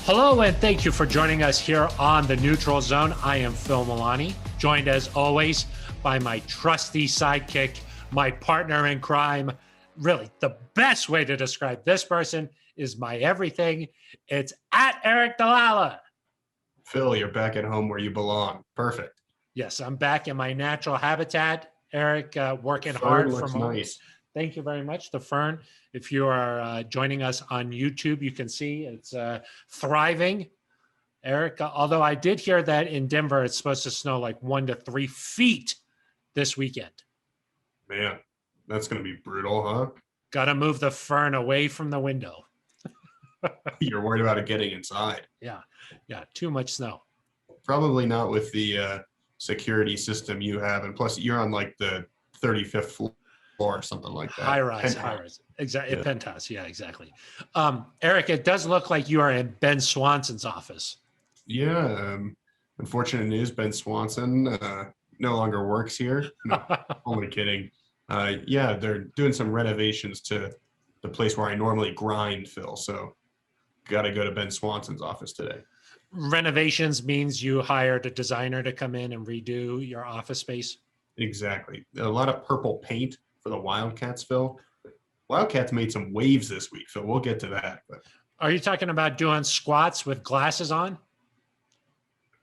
Hello, and thank you for joining us here on the Neutral Zone. I am Phil Milani, joined as always by my trusty sidekick, my partner in crime. Really, the best way to describe this person is my everything. It's at Eric Dalala. Phil, you're back at home where you belong. Perfect. Yes, I'm back in my natural habitat. Eric, working The hard looks from home. nice. Thank you very much. The fern, if you are joining us on YouTube, you can see it's thriving. Eric, although I did hear that in Denver, it's supposed to snow like 1 to 3 feet this weekend. Man, that's going to be brutal, huh? Got to move the fern away from the window. You're worried about it getting inside. Yeah, too much snow. Probably not with the security system you have. And plus, you're on like the 35th floor or something like that. High rise. Exactly. Yeah. Penthouse. Yeah, exactly. Eric, it does look like you are in Ben Swanson's office. Yeah. Unfortunate news, Ben Swanson no longer works here. No, only kidding. Yeah, they're doing some renovations to the place where I normally grind, Phil. So got to go to Ben Swanson's office today. Renovations means you hired a designer to come in and redo your office space? Exactly. A lot of purple paint for the Wildcats, Phil. Wildcats made some waves this week, Phil. We'll get to that. But are you talking about doing squats with glasses on?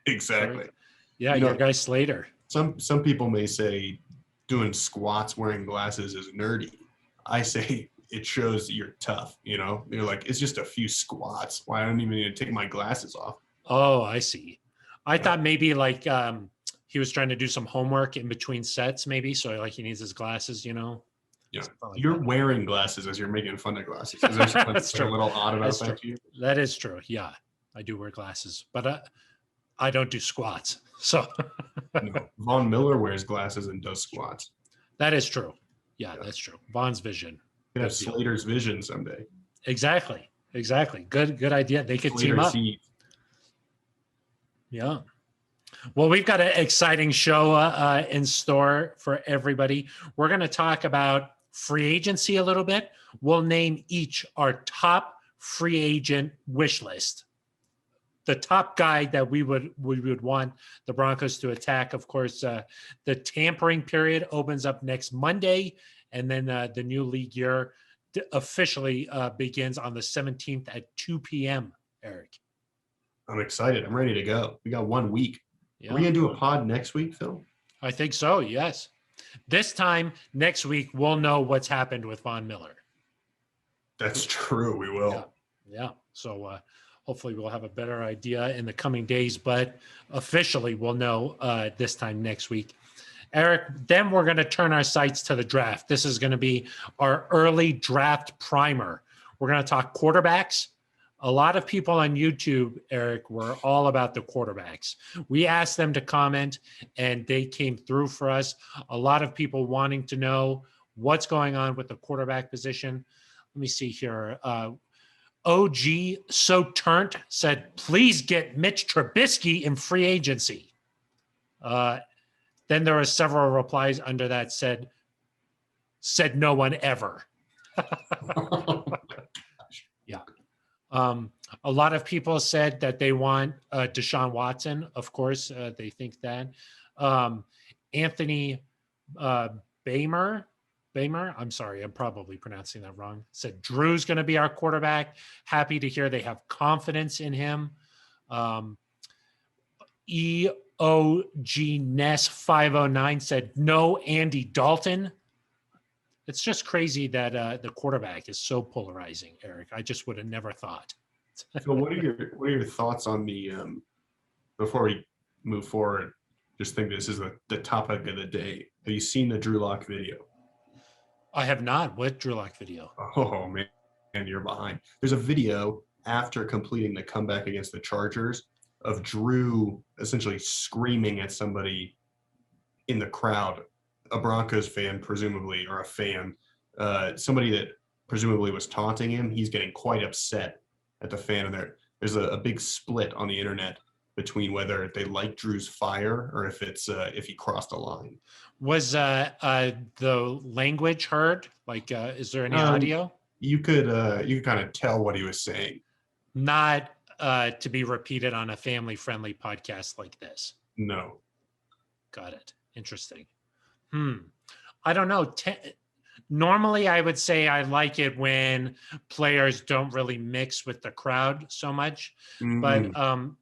Exactly. Yeah, your guy Slater. Some people may say doing squats wearing glasses is nerdy. I say it shows that you're tough. You're like, it's just a few squats. Why I don't even need to take my glasses off. Oh, I see. I thought maybe like he was trying to do some homework in between sets, maybe. So like he needs his glasses, Yeah, like you're wearing glasses as you're making fun of glasses. Is there something that's a little odd about that to you? That is true. Yeah, I do wear glasses, but I don't do squats. So no. Von Miller wears glasses and does squats. That is true. Yeah, that's true. Von's vision. You could have Slater's vision someday. Exactly. Good idea. They could team up. Yeah. Well, we've got an exciting show in store for everybody. We're going to talk about free agency a little bit. We'll name each our top free agent wish list. The top guy that we would want the Broncos to attack. Of course, the tampering period opens up next Monday, and then the new league year officially begins on the 17th at 2 p.m., Eric. I'm excited. I'm ready to go. We got 1 week. Yeah. Are we going to do a pod next week, Phil? I think so, yes. This time next week, we'll know what's happened with Von Miller. That's true. We will. Yeah. So hopefully we'll have a better idea in the coming days, but officially we'll know this time next week. Eric, then we're going to turn our sights to the draft. This is going to be our early draft primer. We're going to talk quarterbacks. A lot of people on YouTube, Eric, were all about the quarterbacks. We asked them to comment, and they came through for us. A lot of people wanting to know what's going on with the quarterback position. Let me see here. OG So Turnt said, please get Mitch Trubisky in free agency. Then there were several replies under that said no one ever. Yeah. A lot of people said that they want Deshaun Watson. Of course, they think that. Anthony Bamer, I'm sorry, I'm probably pronouncing that wrong, said Drew's going to be our quarterback. Happy to hear they have confidence in him. EOG Ness 509 said no Andy Dalton. It's just crazy that the quarterback is so polarizing, Eric. I just would have never thought. So what are your thoughts on the before we move forward? Just think this is the topic of the day. Have you seen the Drew Lock video? I have not. What Drew Lock video? Oh man, you're behind. There's a video after completing the comeback against the Chargers of Drew essentially screaming at somebody in the crowd, a Broncos fan, presumably, or a fan, somebody that presumably was taunting him. He's getting quite upset at the fan, and there's a big split on the internet between whether they like Drew's fire or if it's if he crossed a line. Was the language heard? Like, is there any audio? You could kind of tell what he was saying. Not to be repeated on a family-friendly podcast like this. No. Got it. Interesting. I don't know. Normally, I would say I like it when players don't really mix with the crowd so much. But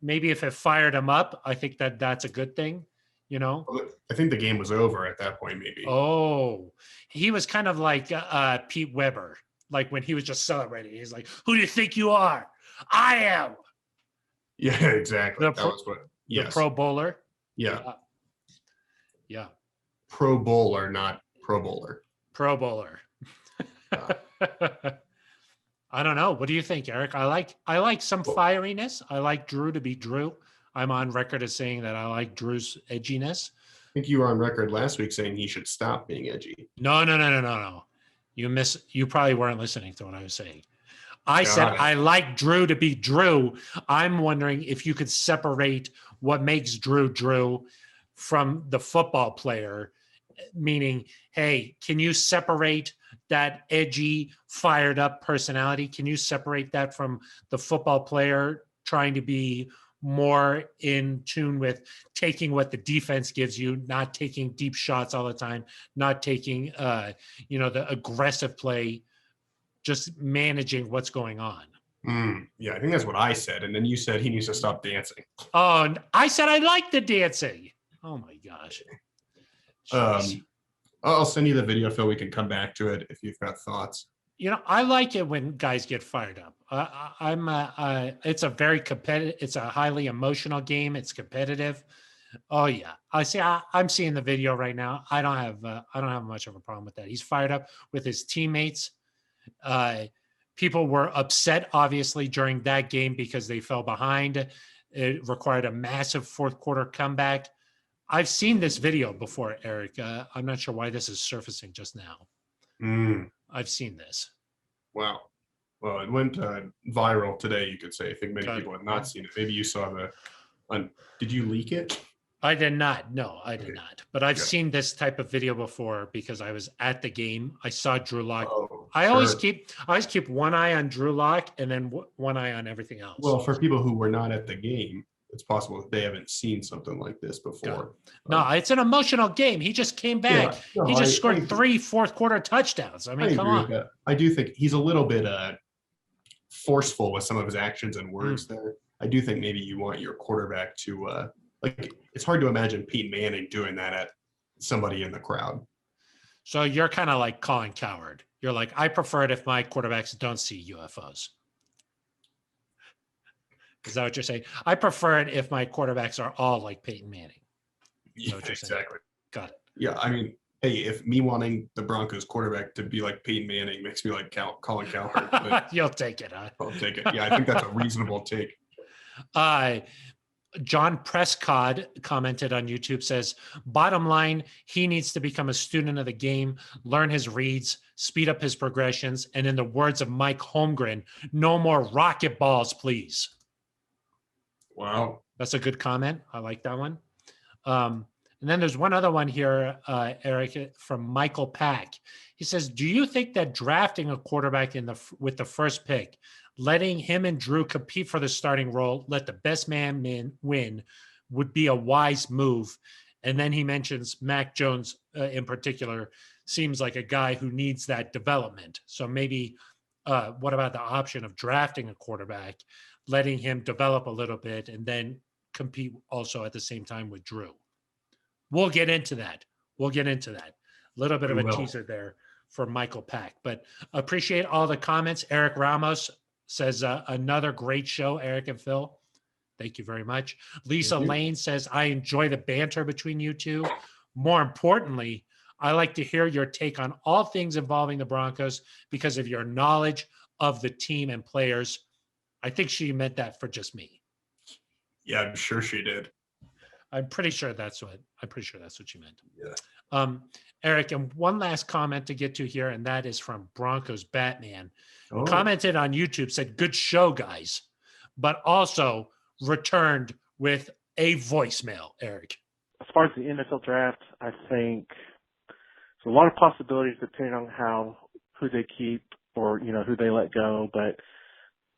maybe if it fired him up, I think that's a good thing, you know? I think the game was over at that point, maybe. Oh, he was kind of like Pete Weber. Like when he was just celebrating. He's like, who do you think you are? I am. Yeah, exactly. That was what. Yes. The Pro Bowler. Yeah. Yeah. Pro Bowler, not Pro Bowler. Pro Bowler. I don't know. What do you think, Eric? I like some fieriness. I like Drew to be Drew. I'm on record as saying that I like Drew's edginess. I think you were on record last week saying he should stop being edgy. No. You probably weren't listening to what I was saying. I said I like Drew to be Drew. I'm wondering if you could separate what makes Drew Drew from the football player, meaning, hey, can you separate that edgy, fired up personality? Can you separate that from the football player trying to be more in tune with taking what the defense gives you, not taking deep shots all the time, not taking, the aggressive play, just managing what's going on? Yeah, I think that's what I said. And then you said he needs to stop dancing. Oh, and I said I like the dancing. Oh, my gosh. I'll send you the video, Phil. We can come back to it if you've got thoughts. I like it when guys get fired up. It's a very competitive, it's a highly emotional game. It's competitive. Oh yeah. I'm seeing the video right now. I don't have much of a problem with that. He's fired up with his teammates. People were upset, obviously, during that game because they fell behind. It required a massive fourth quarter comeback. I've seen this video before, Eric. I'm not sure why this is surfacing just now. I've seen this. Wow. Well, it went viral today, you could say. I think many people have not seen it. Maybe you saw did you leak it? I did not. No, I did not. But I've seen this type of video before because I was at the game. I saw Drew Lock. I always keep one eye on Drew Lock and then one eye on everything else. Well, for people who were not at the game, it's possible that they haven't seen something like this before. No, it's an emotional game. He just came back. Yeah, no, he just scored 3 fourth quarter touchdowns. I mean, come on. I do think he's a little bit forceful with some of his actions and words there. I do think maybe you want your quarterback to it's hard to imagine Peyton Manning doing that at somebody in the crowd. So you're kind of like Colin Cowherd. You're like, I prefer it if my quarterbacks don't see UFOs. Is that what you're saying? I prefer it if my quarterbacks are all like Peyton Manning. Yeah, exactly. Got it. Yeah, I mean, hey, if me wanting the Broncos quarterback to be like Peyton Manning makes me like Colin Cowherd, you'll take it, huh? I'll take it. Yeah, I think that's a reasonable take. John Prescott commented on YouTube, says, bottom line, he needs to become a student of the game, learn his reads, speed up his progressions, and in the words of Mike Holmgren, no more rocket balls, please. Wow. That's a good comment. I like that one. And then there's one other one here, Eric, from Michael Pack. He says, do you think that drafting a quarterback with the first pick, letting him and Drew compete for the starting role, let the best man win, would be a wise move? And then he mentions Mac Jones in particular seems like a guy who needs that development. So maybe what about the option of drafting a quarterback, letting him develop a little bit, and then compete also at the same time with Drew? We'll get into that. A little bit of a teaser there for Michael Pack. But appreciate all the comments. Eric Ramos says, another great show, Eric and Phil. Thank you very much. Lisa Lane says, I enjoy the banter between you two. More importantly, I like to hear your take on all things involving the Broncos because of your knowledge of the team and players. I think she meant that for just me. Yeah, I'm sure she did. I'm pretty sure that's what she meant. Yeah. Eric, and one last comment to get to here, and that is from Broncos Batman. Commented on YouTube, said, good show, guys, but also returned with a voicemail, Eric. As far as the NFL draft, I think there's a lot of possibilities depending on who they keep or, who they let go. But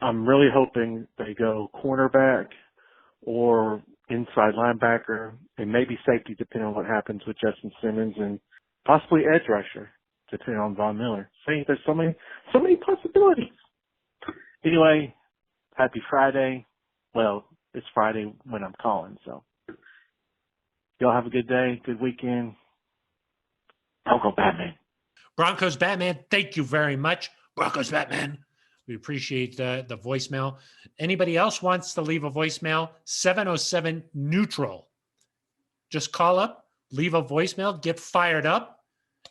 I'm really hoping they go cornerback or inside linebacker and maybe safety, depending on what happens with Justin Simmons, and possibly edge rusher, depending on Von Miller. See, there's so many possibilities. Anyway, happy Friday. Well, it's Friday when I'm calling, so y'all have a good day, good weekend. Go Batman. Broncos Batman, thank you very much. Broncos Batman. We appreciate the voicemail. Anybody else wants to leave a voicemail? 707 neutral. Just call up, leave a voicemail, get fired up,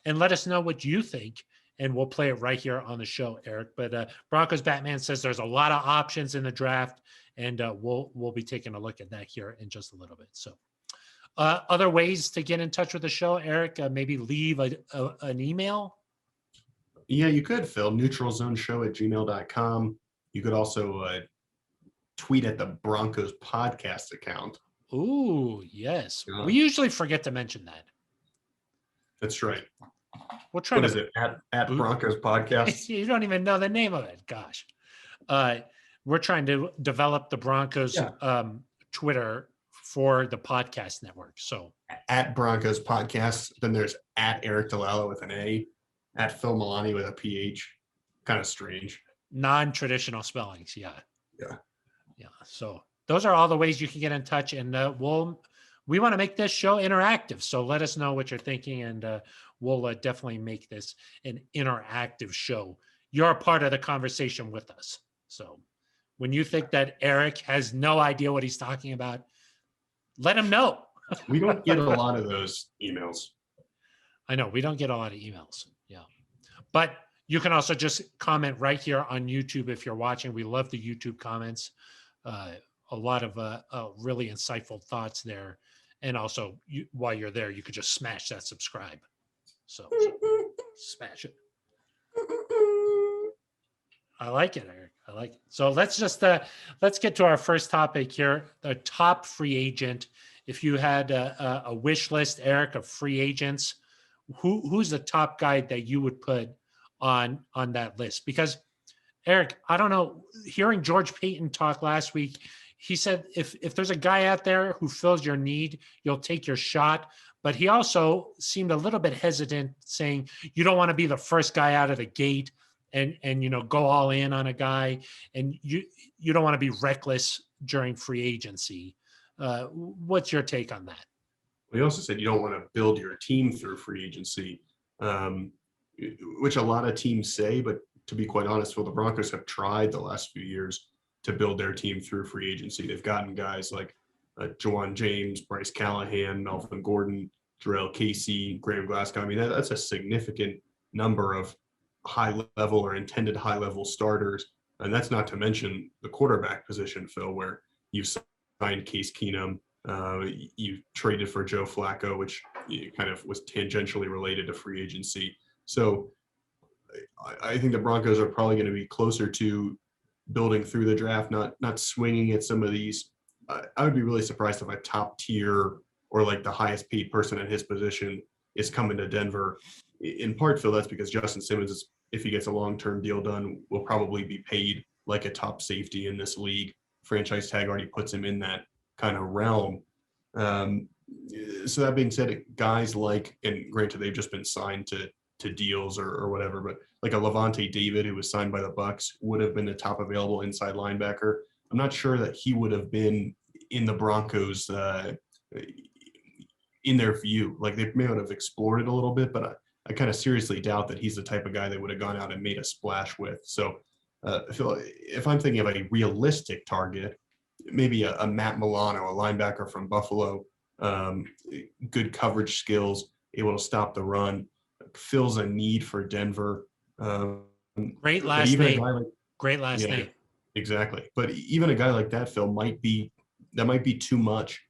and let us know what you think, and we'll play it right here on the show, Eric. But Broncos Batman says there's a lot of options in the draft, and we'll be taking a look at that here in just a little bit. So other ways to get in touch with the show, Eric, maybe leave an email. Yeah, you could, Phil. neutralzoneshow@gmail.com. You could also tweet at the Broncos podcast account. Ooh, yes. Yeah. We usually forget to mention that. That's right. We'll try What to. is it? At Broncos podcast? You don't even know the name of it. Gosh. We're trying to develop the Broncos Twitter for the podcast network. So at Broncos podcast. Then there's at Eric DeLallo with an A. At Phil Milani with a PH. Kind of strange. Non-traditional spellings. Yeah. Yeah. So those are all the ways you can get in touch, and we want to make this show interactive. So let us know what you're thinking, and we'll definitely make this an interactive show. You're a part of the conversation with us. So when you think that Eric has no idea what he's talking about, let him know. We don't get a lot of those emails. I know we don't get a lot of emails. Yeah. But you can also just comment right here on YouTube if you're watching. We love the YouTube comments. A lot of really insightful thoughts there. And also, while you're there, you could just smash that subscribe. So smash it. I like it, Eric. I like it. So let's get to our first topic here. The top free agent. If you had a wish list, Eric, of free agents, who's the top guy that you would put on that list? Because Eric, I don't know, hearing George Payton talk last week, he said if there's a guy out there who fills your need, you'll take your shot. But he also seemed a little bit hesitant, saying you don't want to be the first guy out of the gate and go all in on a guy, and you don't want to be reckless during free agency. What's your take on that? We also said you don't want to build your team through free agency, which a lot of teams say, but to be quite honest, well, the Broncos have tried the last few years to build their team through free agency. They've gotten guys like Juwan James, Bryce Callahan, Melvin Gordon, Jarrell Casey, Graham Glasgow. I mean, that's a significant number of high-level or intended high-level starters. And that's not to mention the quarterback position, Phil, where you've signed Case Keenum, you traded for Joe Flacco, which kind of was tangentially related to free agency. So I think the Broncos are probably going to be closer to building through the draft, not swinging at some of these. I would be really surprised if a top tier or like the highest paid person at his position is coming to Denver. In part, Phil, that's because Justin Simmons, if he gets a long-term deal done, will probably be paid like a top safety in this league. Franchise tag already puts him in that kind of realm. So that being said, guys like, and granted, they've just been signed to deals or whatever, but like a Levante David, who was signed by the Bucs, would have been the top available inside linebacker. I'm not sure that he would have been in the Broncos in their view. Like they may have explored it a little bit, but I kind of seriously doubt that he's the type of guy they would have gone out and made a splash with. So if I'm thinking of a realistic target, maybe a Matt Milano, a linebacker from Buffalo, good coverage skills, able to stop the run, fills a need for Denver. Great last name. Great last name. Exactly. But even a guy like that, Phil, might be too much,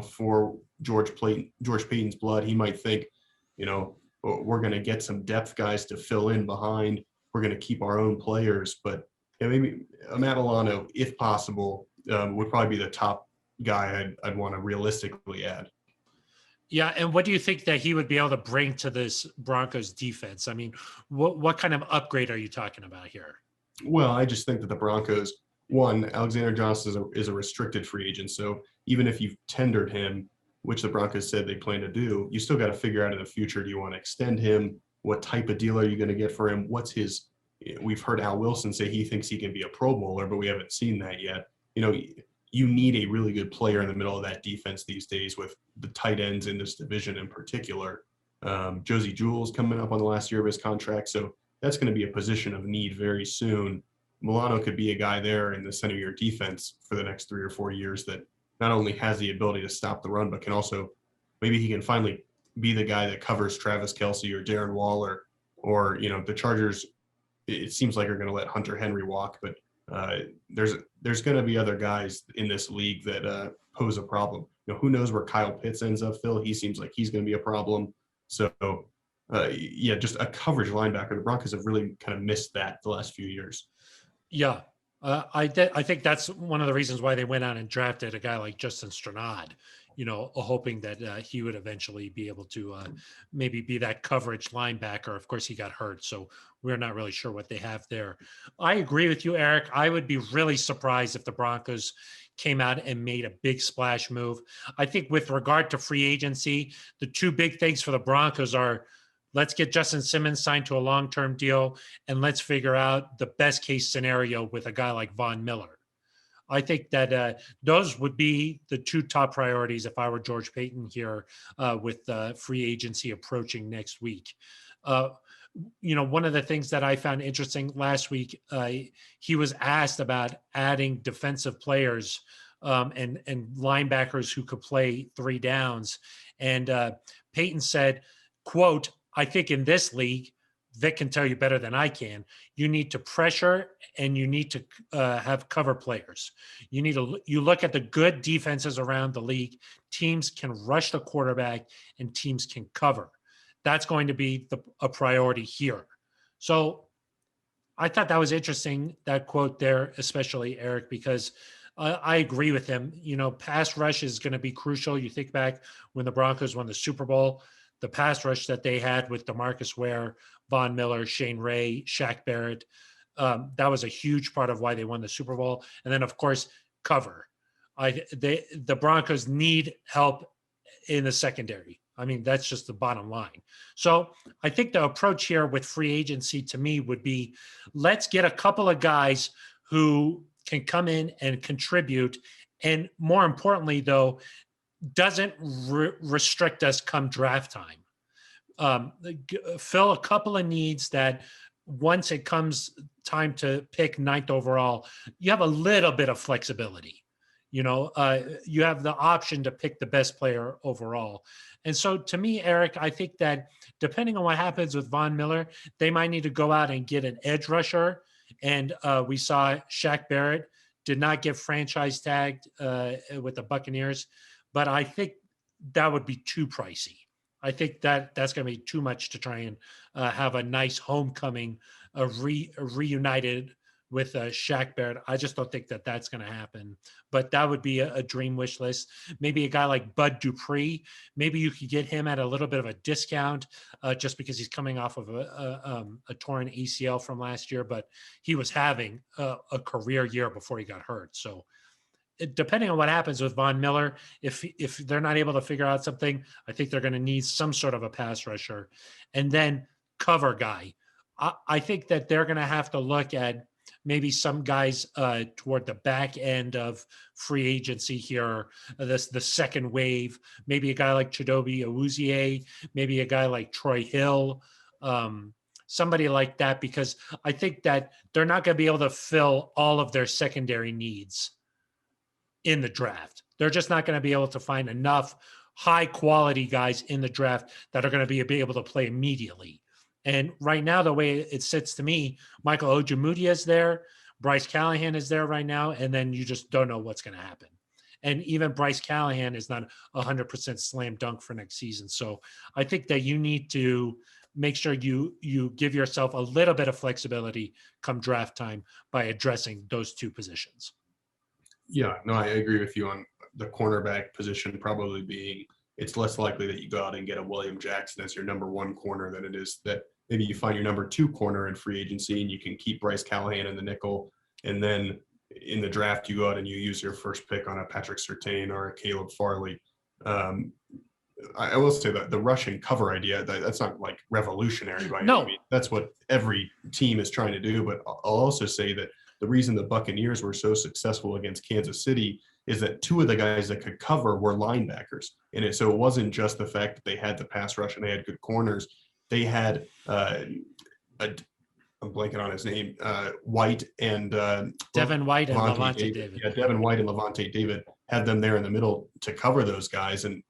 for George Payton's blood. He might think, we're going to get some depth guys to fill in behind. We're going to keep our own players. But maybe Matt Milano, if possible, would probably be the top guy I'd want to realistically add. Yeah, and what do you think that he would be able to bring to this Broncos defense? I mean, what kind of upgrade are you talking about here? Well, I just think that the Broncos one, Alexander Johnson is a restricted free agent. So even if you've tendered him, which the Broncos said they plan to do, you still got to figure out in the future, do you want to extend him? What type of deal are you going to get for him? What's his, we've heard Al Wilson say he thinks he can be a Pro Bowler, but we haven't seen that yet. You know, you need a really good player in the middle of that defense these days with the tight ends in this division in particular. Josie Jewell's coming up on the last year of his contract. So that's going to be a position of need very soon. Milano could be a guy there in the center of your defense for the next 3 or 4 years that not only has the ability to stop the run, but can also, maybe he can finally be the guy that covers Travis Kelce or Darren Waller, or, you know, the Chargers, it seems like are going to let Hunter Henry walk, but there's going to be other guys in this league that pose a problem. You know, who knows where Kyle Pitts ends up, Phil? He seems like he's going to be a problem. So, yeah, just a coverage linebacker. The Broncos have really kind of missed that the last few years. Yeah. I think that's one of the reasons why they went out and drafted a guy like Justin Stranad, you know, hoping that he would eventually be able to maybe be that coverage linebacker. Of course, he got hurt, so we're not really sure what they have there. I agree with you, Eric. I would be really surprised if the Broncos came out and made a big splash move. I think with regard to free agency, the two big things for the Broncos are, let's get Justin Simmons signed to a long-term deal, and let's figure out the best case scenario with a guy like Von Miller. I think that those would be the two top priorities if I were George Payton here with free agency approaching next week. You know, one of the things that I found interesting last week, he was asked about adding defensive players and linebackers who could play 3 downs. And Payton said, quote, I think in this league, Vic can tell you better than I can, you need to pressure and you need to have cover players. You look at the good defenses around the league. Teams can rush the quarterback and teams can cover. That's going to be a priority here. So I thought that was interesting, that quote there, especially Eric, because I agree with him. You know, pass rush is going to be crucial. You think back when the Broncos won the Super Bowl, the pass rush that they had with DeMarcus Ware, Von Miller, Shane Ray, Shaq Barrett, that was a huge part of why they won the Super Bowl. And then, of course, cover. The Broncos need help in the secondary. I mean, that's just the bottom line. So I think the approach here with free agency to me would be, let's get a couple of guys who can come in and contribute. And more importantly, though, doesn't restrict us come draft time. Fill a couple of needs that once it comes time to pick 9th overall, you have a little bit of flexibility. You know, you have the option to pick the best player overall. And so to me, Eric, I think that depending on what happens with Von Miller, they might need to go out and get an edge rusher. And we saw Shaq Barrett did not get franchise tagged with the Buccaneers, but I think that would be too pricey. I think that that's going to be too much to try and have a nice homecoming, reunited with Shaq Barrett. I just don't think that that's going to happen. But that would be a dream wish list. Maybe a guy like Bud Dupree. Maybe you could get him at a little bit of a discount just because he's coming off of a torn ACL from last year. But he was having a career year before he got hurt. So depending on what happens with Von Miller, if they're not able to figure out something, I think they're going to need some sort of a pass rusher. And then cover guy. I think that they're going to have to look at maybe some guys toward the back end of free agency here, the second wave, maybe a guy like Chidobe Awuzie, maybe a guy like Troy Hill, somebody like that, because I think that they're not going to be able to fill all of their secondary needs in the draft. They're just not going to be able to find enough high quality guys in the draft that are going to be able to play immediately. And right now, the way it sits to me, Michael Ojemudia is there, Bryce Callahan is there right now, and then you just don't know what's going to happen. And even Bryce Callahan is not 100% slam dunk for next season. So I think that you need to make sure you give yourself a little bit of flexibility come draft time by addressing those two positions. Yeah, no, I agree with you on the cornerback position probably being, it's less likely that you go out and get a William Jackson as your number 1 corner than it is that maybe you find your number 2 corner in free agency and you can keep Bryce Callahan in the nickel. And then in the draft, you go out and you use your first pick on a Patrick Surtain or a Caleb Farley. I will say that the rushing cover idea, that's not like revolutionary by No. any means. That's what every team is trying to do. But I'll also say that the reason the Buccaneers were so successful against Kansas City is that two of the guys that could cover were linebackers. So it wasn't just the fact that they had the pass rush and they had good corners. They had I'm blanking on his name, White and Devin White and Levante David. Yeah, Devin White and Levante David had them there in the middle to cover those guys, and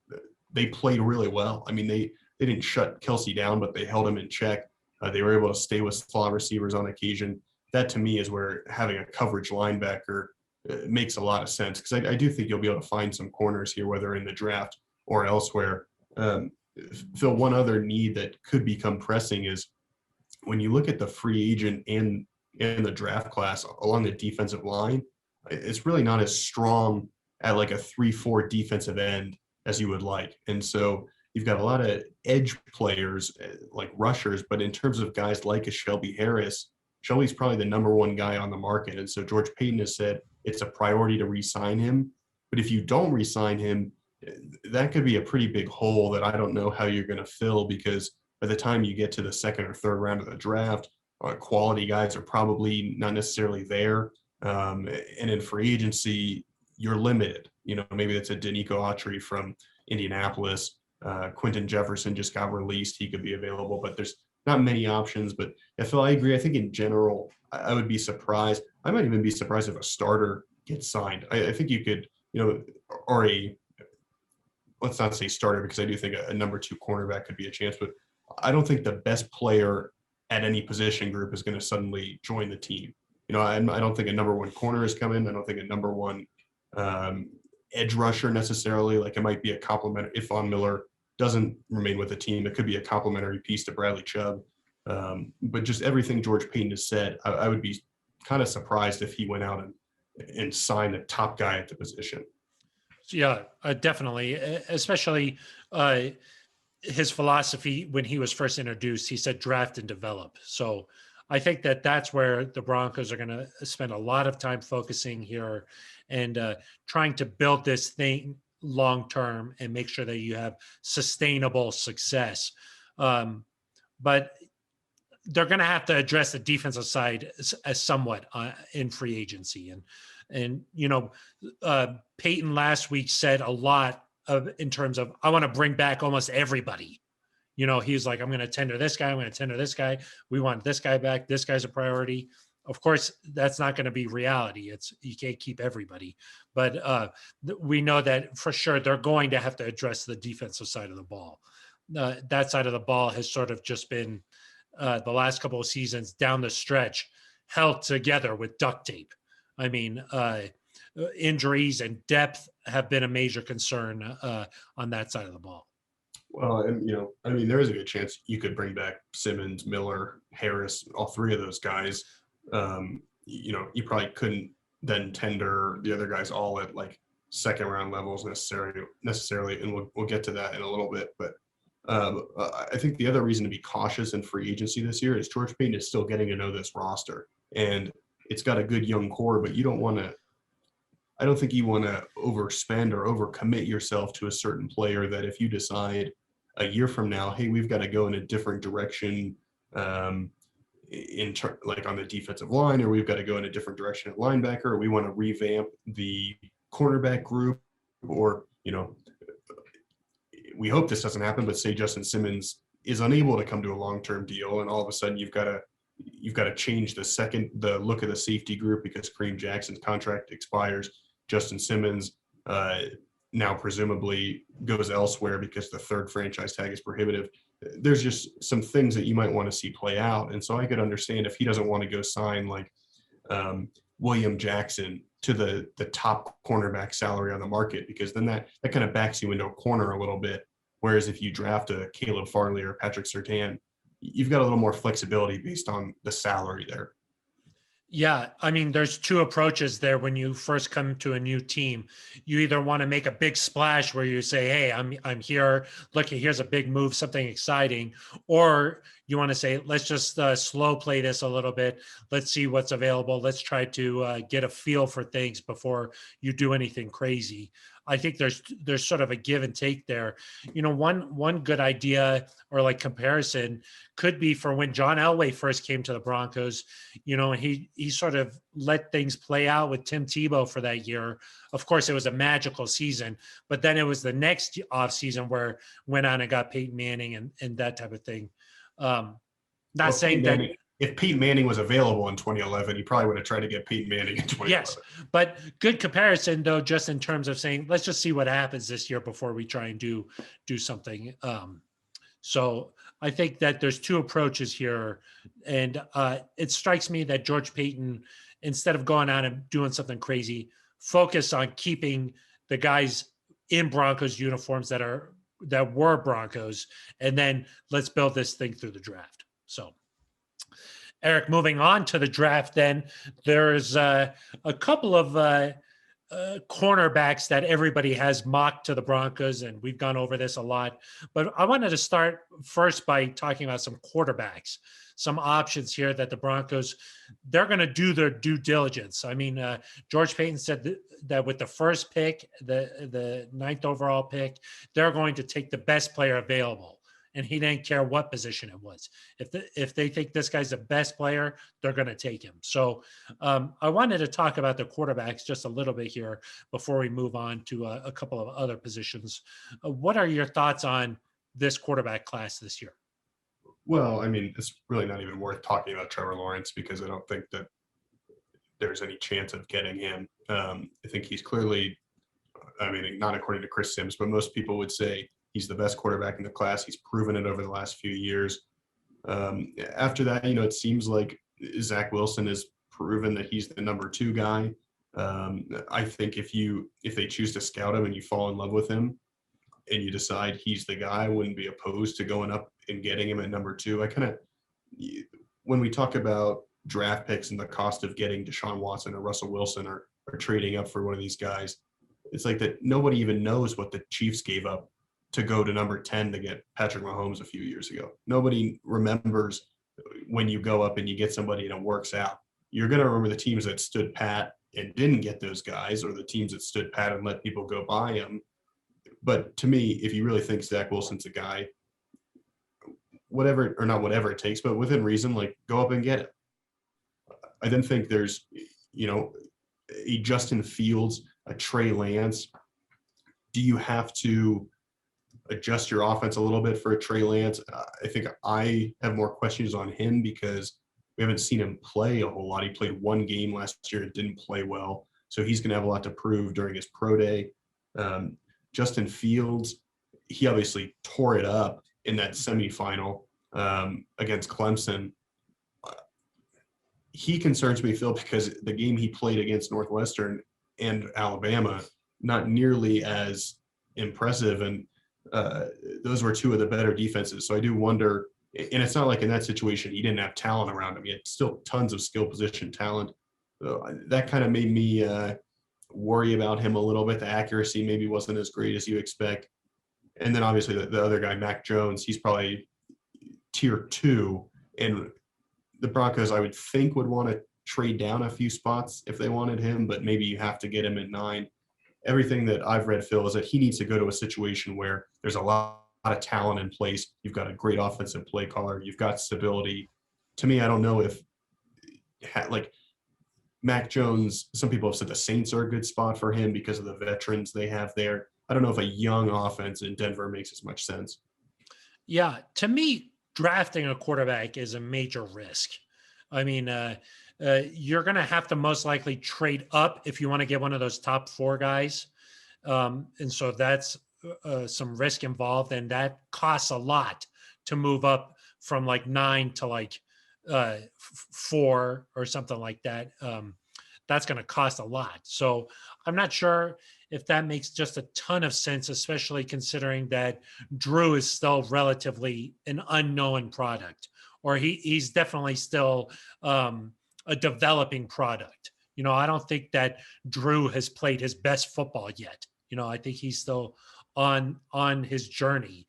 they played really well. I mean, they didn't shut Kelsey down, but they held him in check. They were able to stay with slot receivers on occasion. That to me is where having a coverage linebacker makes a lot of sense, because I do think you'll be able to find some corners here, whether in the draft or elsewhere. Phil, one other need that could become pressing is when you look at the free agent and the draft class along the defensive line, it's really not as strong at like a 3-4 defensive end as you would like. And so you've got a lot of edge players like rushers, but in terms of guys like a Shelby Harris, Shelby's probably the number one guy on the market. And so George Paton has said it's a priority to re-sign him. But if you don't re-sign him, that could be a pretty big hole that I don't know how you're going to fill, because by the time you get to the second or third round of the draft, quality guys are probably not necessarily there. And in free agency, you're limited. You know, maybe it's a Danico Autry from Indianapolis. Quentin Jefferson just got released. He could be available, but there's not many options. But Phil, I agree. I think in general, I would be surprised. I might even be surprised if a starter gets signed. I think you could, or let's not say starter, because I do think a number 2 cornerback could be a chance, but I don't think the best player at any position group is going to suddenly join the team. I don't think a number 1 corner is coming. I don't think a number 1 edge rusher necessarily. Like, it might be a complementary. If Von Miller doesn't remain with the team, it could be a complementary piece to Bradley Chubb. But just everything George Paton has said, I would be kind of surprised if he went out and signed a top guy at the position. Yeah, definitely. Especially his philosophy when he was first introduced, he said draft and develop. So I think that's where the Broncos are going to spend a lot of time focusing here and trying to build this thing long-term and make sure that you have sustainable success. But they're going to have to address the defensive side as somewhat in free agency. And Peyton last week said a lot in terms of, I want to bring back almost everybody. He's like, I'm going to tender this guy. I'm going to tender this guy. We want this guy back. This guy's a priority. Of course, that's not going to be reality. You can't keep everybody, but we know that for sure they're going to have to address the defensive side of the ball. That side of the ball has sort of just been the last couple of seasons down the stretch held together with duct tape. I mean, injuries and depth have been a major concern on that side of the ball. Well, and there is a good chance you could bring back Simmons, Miller, Harris, all 3 of those guys. You probably couldn't then tender the other guys all at like second round levels necessarily, and we'll get to that in a little bit. But I think the other reason to be cautious in free agency this year is George Paton is still getting to know this roster, and it's got a good young core, but I don't think you want to overspend or overcommit yourself to a certain player that if you decide a year from now, hey, we've got to go in a different direction like on the defensive line, or we've got to go in a different direction at linebacker, or we want to revamp the cornerback group, or, we hope this doesn't happen, but say Justin Simmons is unable to come to a long-term deal, and all of a sudden you've got to change the look of the safety group because Kareem Jackson's contract expires. Justin Simmons now presumably goes elsewhere because the 3rd franchise tag is prohibitive. There's just some things that you might want to see play out. And so I could understand if he doesn't want to go sign like William Jackson to the top cornerback salary on the market, because then that kind of backs you into a corner a little bit. Whereas if you draft a Caleb Farley or Patrick Surtain, you've got a little more flexibility based on the salary there. Yeah, I mean, there's 2 approaches there when you first come to a new team. You either want to make a big splash where you say, hey, I'm here. Look, here's a big move, something exciting. Or you want to say, let's just slow play this a little bit. Let's see what's available. Let's try to get a feel for things before you do anything crazy. I think there's sort of a give and take there. One good idea or like comparison could be for when John Elway first came to the Broncos. He sort of let things play out with Tim Tebow for that year. Of course, it was a magical season, but then it was the next off season where went on and got Peyton Manning and that type of thing. Not saying that if Peyton Manning was available in 2011, he probably would have tried to get Peyton Manning in 2011. Yes, but good comparison though, just in terms of saying, let's just see what happens this year before we try and do something. So I think that there's two approaches here, and it strikes me that George Payton, instead of going out and doing something crazy, focus on keeping the guys in Broncos uniforms that were Broncos, and then let's build this thing through the draft. So, Eric, moving on to the draft, then there's a couple of cornerbacks that everybody has mocked to the Broncos, and we've gone over this a lot. But I wanted to start first by talking about some quarterbacks, some options here that the Broncos, they're going to do their due diligence. I mean, George Payton said that with the first pick, the 9th overall pick, they're going to take the best player available. And he didn't care what position it was. If they think this guy's the best player, they're going to take him. So I wanted to talk about the quarterbacks just a little bit here before we move on to a couple of other positions. What are your thoughts on this quarterback class this year? Well, I mean, it's really not even worth talking about Trevor Lawrence because I don't think that there's any chance of getting him. I think he's clearly, I mean, not according to Chris Sims, but most people would say he's the best quarterback in the class. He's proven it over the last few years. After that, it seems like Zach Wilson has proven that he's the number 2 guy. I think if they choose to scout him and you fall in love with him and you decide he's the guy, I wouldn't be opposed to going up and getting him at number 2. When we talk about draft picks and the cost of getting Deshaun Watson or Russell Wilson or trading up for one of these guys, it's like that nobody even knows what the Chiefs gave up to go to number 10 to get Patrick Mahomes a few years ago. Nobody remembers when you go up and you get somebody and it works out. You're going to remember the teams that stood pat and didn't get those guys, or the teams that stood pat and let people go buy them. But to me, if you really think Zach Wilson's a guy, whatever, or not whatever it takes, but within reason, like go up and get it. I then think there's, a Justin Fields, a Trey Lance. Do you have to adjust your offense a little bit for a Trey Lance? I think I have more questions on him because we haven't seen him play a whole lot. He played 1 game last year and didn't play well. So he's going to have a lot to prove during his pro day. Justin Fields, he obviously tore it up in that semifinal against Clemson. He concerns me, Phil, because the game he played against Northwestern and Alabama, not nearly as impressive. And those were 2 of the better defenses. So I do wonder, and it's not like in that situation he didn't have talent around him. He had still tons of skill position talent. That kind of made me worry about him a little bit. The accuracy maybe wasn't as great as you expect. And then obviously the other guy, Mac Jones, he's probably tier 2. And the Broncos, I would think, would want to trade down a few spots if they wanted him, but maybe you have to get him at 9. Everything that I've read, Phil, is that he needs to go to a situation where there's a lot of talent in place. You've got a great offensive play caller. You've got stability. To me, I don't know if, like, Mac Jones, some people have said the Saints are a good spot for him because of the veterans they have there. I don't know if a young offense in Denver makes as much sense. Yeah, to me, drafting a quarterback is a major risk. I mean, you're going to have to most likely trade up if you want to get one of those top 4 guys. And so that's some risk involved, and that costs a lot to move up from like 9 to like 4 or something like that. That's going to cost a lot. So I'm not sure if that makes just a ton of sense, especially considering that Drew is still relatively an unknown product, or he's definitely still a developing product. I don't think that Drew has played his best football yet. I think he's still on his journey,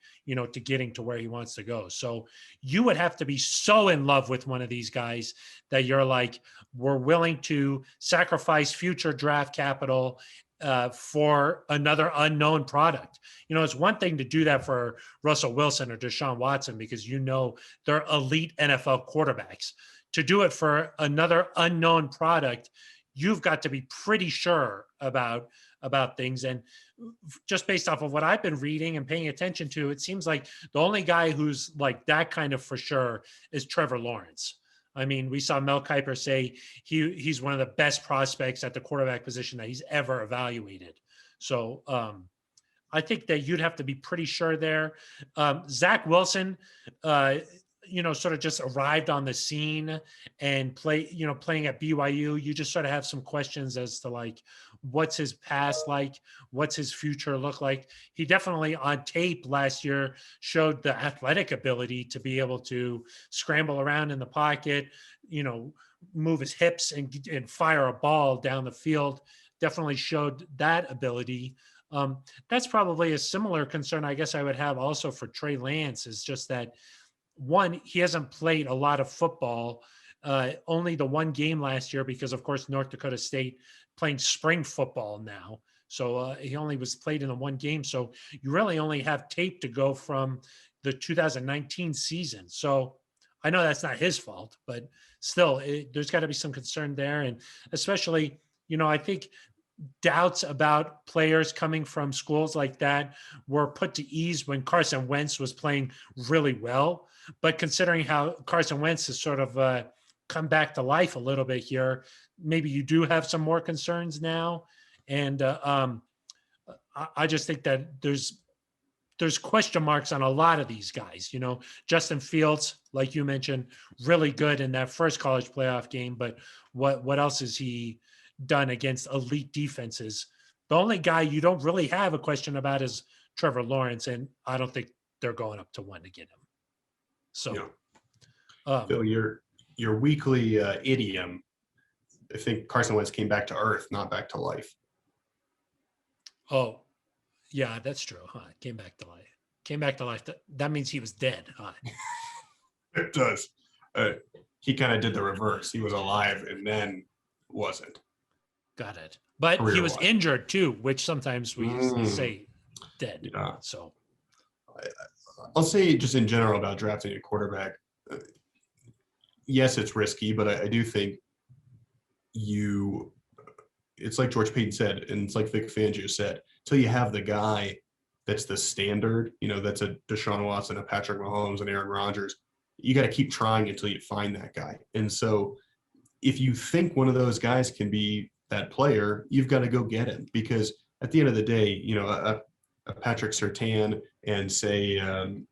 to getting to where he wants to go. So you would have to be so in love with one of these guys that you're like, we're willing to sacrifice future draft capital for another unknown product. It's one thing to do that for Russell Wilson or Deshaun Watson because they're elite NFL quarterbacks. To do it for another unknown product, you've got to be pretty sure about things. And just based off of what I've been reading and paying attention to, it seems like the only guy who's like that kind of for sure is Trevor Lawrence. I mean, we saw Mel Kiper say he's one of the best prospects at the quarterback position that he's ever evaluated. So I think that you'd have to be pretty sure there. Zach Wilson, sort of just arrived on the scene and playing at BYU. You just sort of have some questions as to like, what's his past like? What's his future look like? He definitely on tape last year showed the athletic ability to be able to scramble around in the pocket, move his hips and fire a ball down the field. Definitely showed that ability. That's probably a similar concern I guess I would have also for Trey Lance, is just that one, he hasn't played a lot of football, only the one game last year because of course North Dakota State playing spring football now. So he only was played in the one game. So you really only have tape to go from the 2019 season. So I know that's not his fault, but still there's got to be some concern there. And especially, I think doubts about players coming from schools like that were put to ease when Carson Wentz was playing really well. But considering how Carson Wentz has sort of come back to life a little bit here, maybe you do have some more concerns now. And I just think that there's question marks on a lot of these guys. Justin Fields, like you mentioned, really good in that first college playoff game. But what else has he done against elite defenses? The only guy you don't really have a question about is Trevor Lawrence, and I don't think they're going up to one to get him. So, Phil, your weekly idiom, I think Carson Wentz came back to earth, not back to life. Oh, yeah, that's true. Huh? Came back to life. Came back to life. That means he was dead. Huh? It does. He kind of did the reverse. He was alive and then wasn't. Got it. But he was injured too, which sometimes we say dead. Yeah. So I'll say just in general about drafting a quarterback. Yes, it's risky, but I do think it's like George Payton said, and it's like Vic Fangio said, until you have the guy that's the standard, that's a Deshaun Watson, a Patrick Mahomes, and Aaron Rodgers, you got to keep trying until you find that guy. And so if you think one of those guys can be that player, you've got to go get him, because at the end of the day, a Patrick Surtain and say,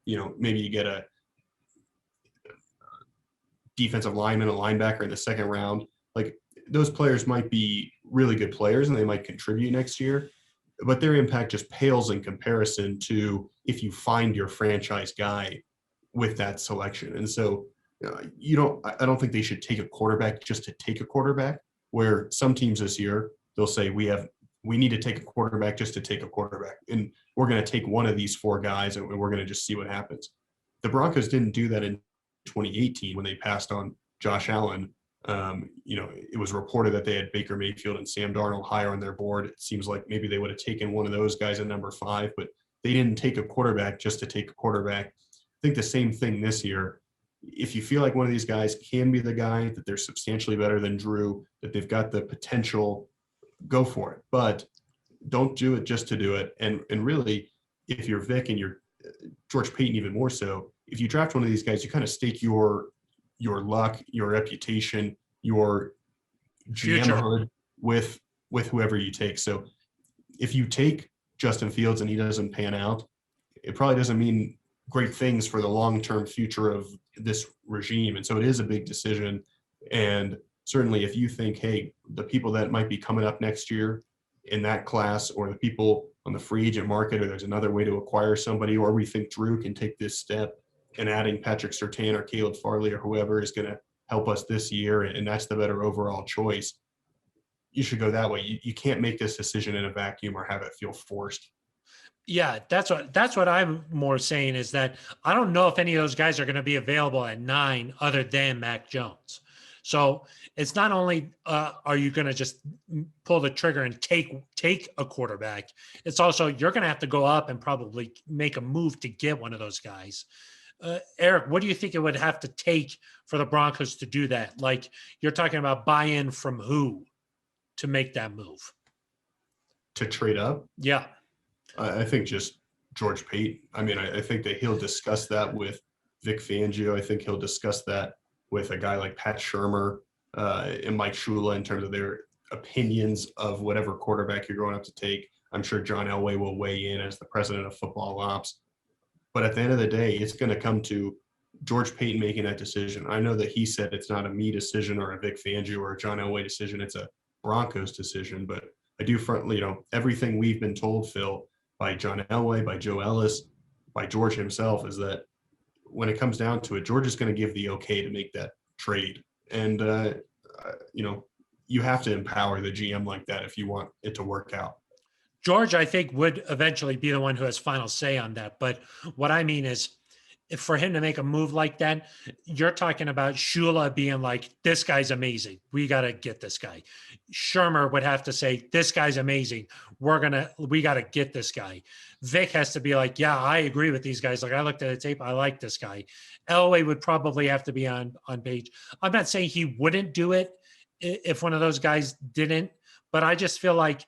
maybe you get a defensive lineman, a linebacker in the second round, like those players might be really good players and they might contribute next year, but their impact just pales in comparison to if you find your franchise guy with that selection. And so I don't think they should take a quarterback just to take a quarterback, where some teams this year, they'll say we need to take a quarterback just to take a quarterback. And we're going to take one of these four guys and we're going to just see what happens. The Broncos didn't do that in 2018 when they passed on Josh Allen. It was reported that they had Baker Mayfield and Sam Darnold higher on their board. It seems like maybe they would have taken one of those guys at number 5, but they didn't take a quarterback just to take a quarterback. I think the same thing this year. If you feel like one of these guys can be the guy, that they're substantially better than Drew, that they've got the potential, go for it. But don't do it just to do it. And really, if you're Vic and you're George Payton even more so, if you draft one of these guys, you kind of stake your luck, your reputation, your GM-hood with whoever you take. So if you take Justin Fields and he doesn't pan out, it probably doesn't mean great things for the long-term future of this regime. And so it is a big decision. And certainly if you think, hey, the people that might be coming up next year in that class, or the people on the free agent market, or there's another way to acquire somebody, or we think Drew can take this step, and adding Patrick Surtain or Caleb Farley or whoever is going to help us this year, and that's the better overall choice, you should go that way. You can't make this decision in a vacuum or have it feel forced. Yeah, that's what I'm more saying is that I don't know if any of those guys are going to be available at 9 other than Mac Jones. It's not only are you going to just pull the trigger and take a quarterback, it's also you're going to have to go up and probably make a move to get one of those guys. Eric, what do you think it would have to take for the Broncos to do that? Like you're talking about buy-in from who to make that move? To trade up, Yeah. I think just George Payton. I mean, I think that he'll discuss that with Vic Fangio. I think he'll discuss that with a guy like Pat Shurmur and Mike Shula in terms of their opinions of whatever quarterback you're going up to take. I'm sure John Elway will weigh in as the president of football ops. But at the end of the day, it's going to come to George Payton making that decision. I know that he said it's not a me decision or a Vic Fangio or a John Elway decision. It's a Broncos decision. But I do everything we've been told, Phil, by John Elway, by Joe Ellis, by George himself, is that when it comes down to it, George is going to give the okay to make that trade. And, you have to empower the GM like that if you want it to work out. George, I think, would eventually be the one who has final say on that. But what I mean is, if for him to make a move like that, you're talking about Shula being like, this guy's amazing. We got to get this guy. Shurmur would have to say, this guy's amazing. We got to get this guy. Vic has to be like, yeah, I agree with these guys. Like, I looked at the tape. I like this guy. Elway would probably have to be on page. I'm not saying he wouldn't do it if one of those guys didn't, but I just feel like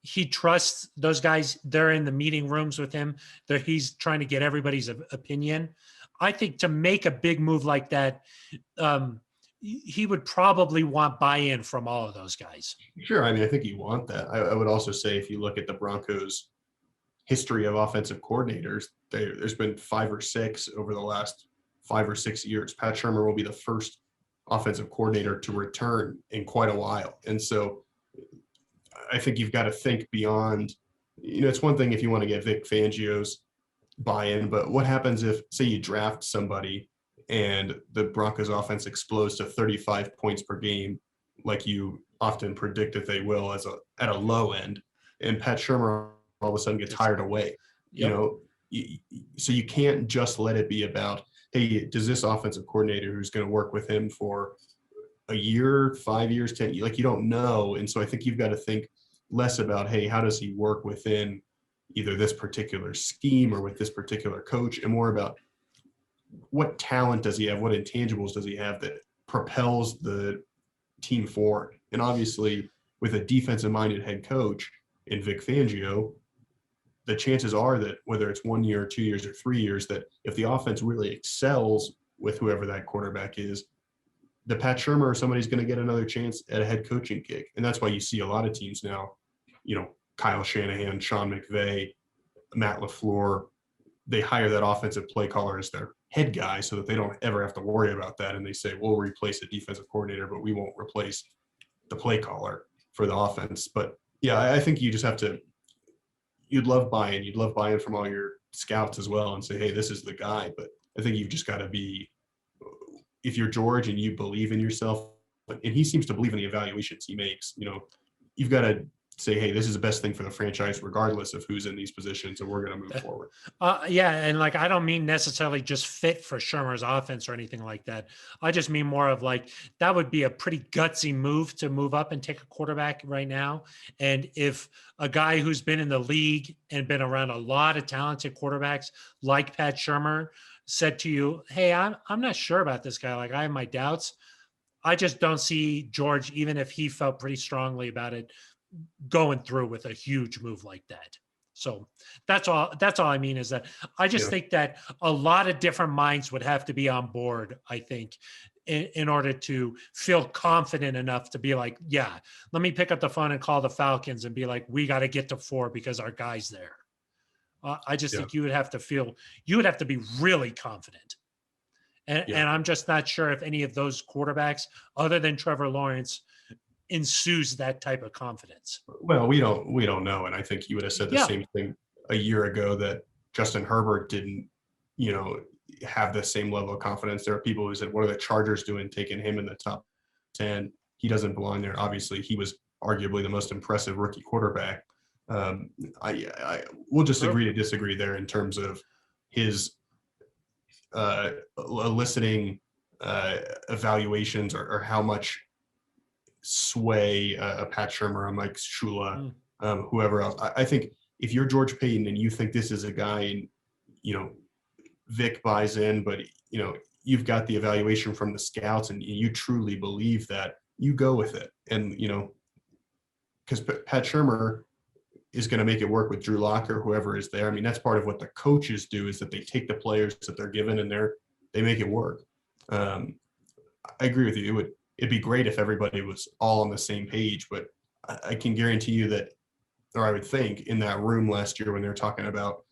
he trusts those guys. They're in the meeting rooms with him. He's trying to get everybody's opinion. I think to make a big move like that, he would probably want buy-in from all of those guys. Sure. I mean, I think you want that. I would also say if you look at the Broncos' history of offensive coordinators, there's been 5 or 6 over the last 5 or 6 years. Pat Shurmur will be the first offensive coordinator to return in quite a while. And so I think you've got to think beyond, it's one thing if you want to get Vic Fangio's buy-in, but what happens if, say, you draft somebody and the Broncos offense explodes to 35 points per game, like you often predict that they will at a low end, and Pat Shurmur all of a sudden gets hired away. Yep. So you can't just let it be about, hey, does this offensive coordinator who's going to work with him for a year, 5 years, 10 years, like you don't know. And so I think you've got to think less about, hey, how does he work within either this particular scheme or with this particular coach, and more about what talent does he have, what intangibles does he have that propels the team forward. And obviously with a defensive-minded head coach in Vic Fangio, the chances are that whether it's 1 year or 2 years or 3 years, that if the offense really excels with whoever that quarterback is, the Pat Shurmur or somebody's going to get another chance at a head coaching gig. And that's why you see a lot of teams now, Kyle Shanahan, Sean McVay, Matt LaFleur, they hire that offensive play caller as their head guy so that they don't ever have to worry about that. And they say, we'll replace the defensive coordinator, but we won't replace the play caller for the offense. But yeah, I think you just have to, you'd love buy-in. You'd love buy-in from all your scouts as well and say, hey, this is the guy. But I think you've just got to be, if you're George and you believe in yourself, and he seems to believe in the evaluations he makes, you've got to say, hey, this is the best thing for the franchise, regardless of who's in these positions, and we're going to move forward. Yeah. And like, I don't mean necessarily just fit for Shurmur's offense or anything like that. I just mean more of like, that would be a pretty gutsy move to move up and take a quarterback right now. And if a guy who's been in the league and been around a lot of talented quarterbacks like Pat Shurmur said to you, hey, I'm not sure about this guy. Like, I have my doubts. I just don't see George, even if he felt pretty strongly about it, going through with a huge move like that. So that's all I mean is that I just think that a lot of different minds would have to be on board, I think, in order to feel confident enough to be like, yeah, let me pick up the phone and call the Falcons and be like, we got to get to 4 because our guy's there. I just think you would have to be really confident. And I'm just not sure if any of those quarterbacks, other than Trevor Lawrence, ensues that type of confidence. Well, we don't know. And I think you would have said the same thing a year ago, that Justin Herbert didn't, have the same level of confidence. There are people who said, what are the Chargers doing taking him in the top 10? He doesn't belong there. Obviously, he was arguably the most impressive rookie quarterback I we'll just agree to disagree there in terms of his eliciting evaluations or how much sway a Pat Shermer, a Mike Shula, whoever else. I think if you're George Payton and you think this is a guy, and Vic buys in, but you've got the evaluation from the scouts and you truly believe that, you go with it. And because Pat Shermer is going to make it work with Drew Lock or whoever is there. I mean, that's part of what the coaches do, is that they take the players that they're given and they make it work. I agree with you. It'd be great if everybody was all on the same page, but I can guarantee you that, or I would think, in that room last year when they were talking about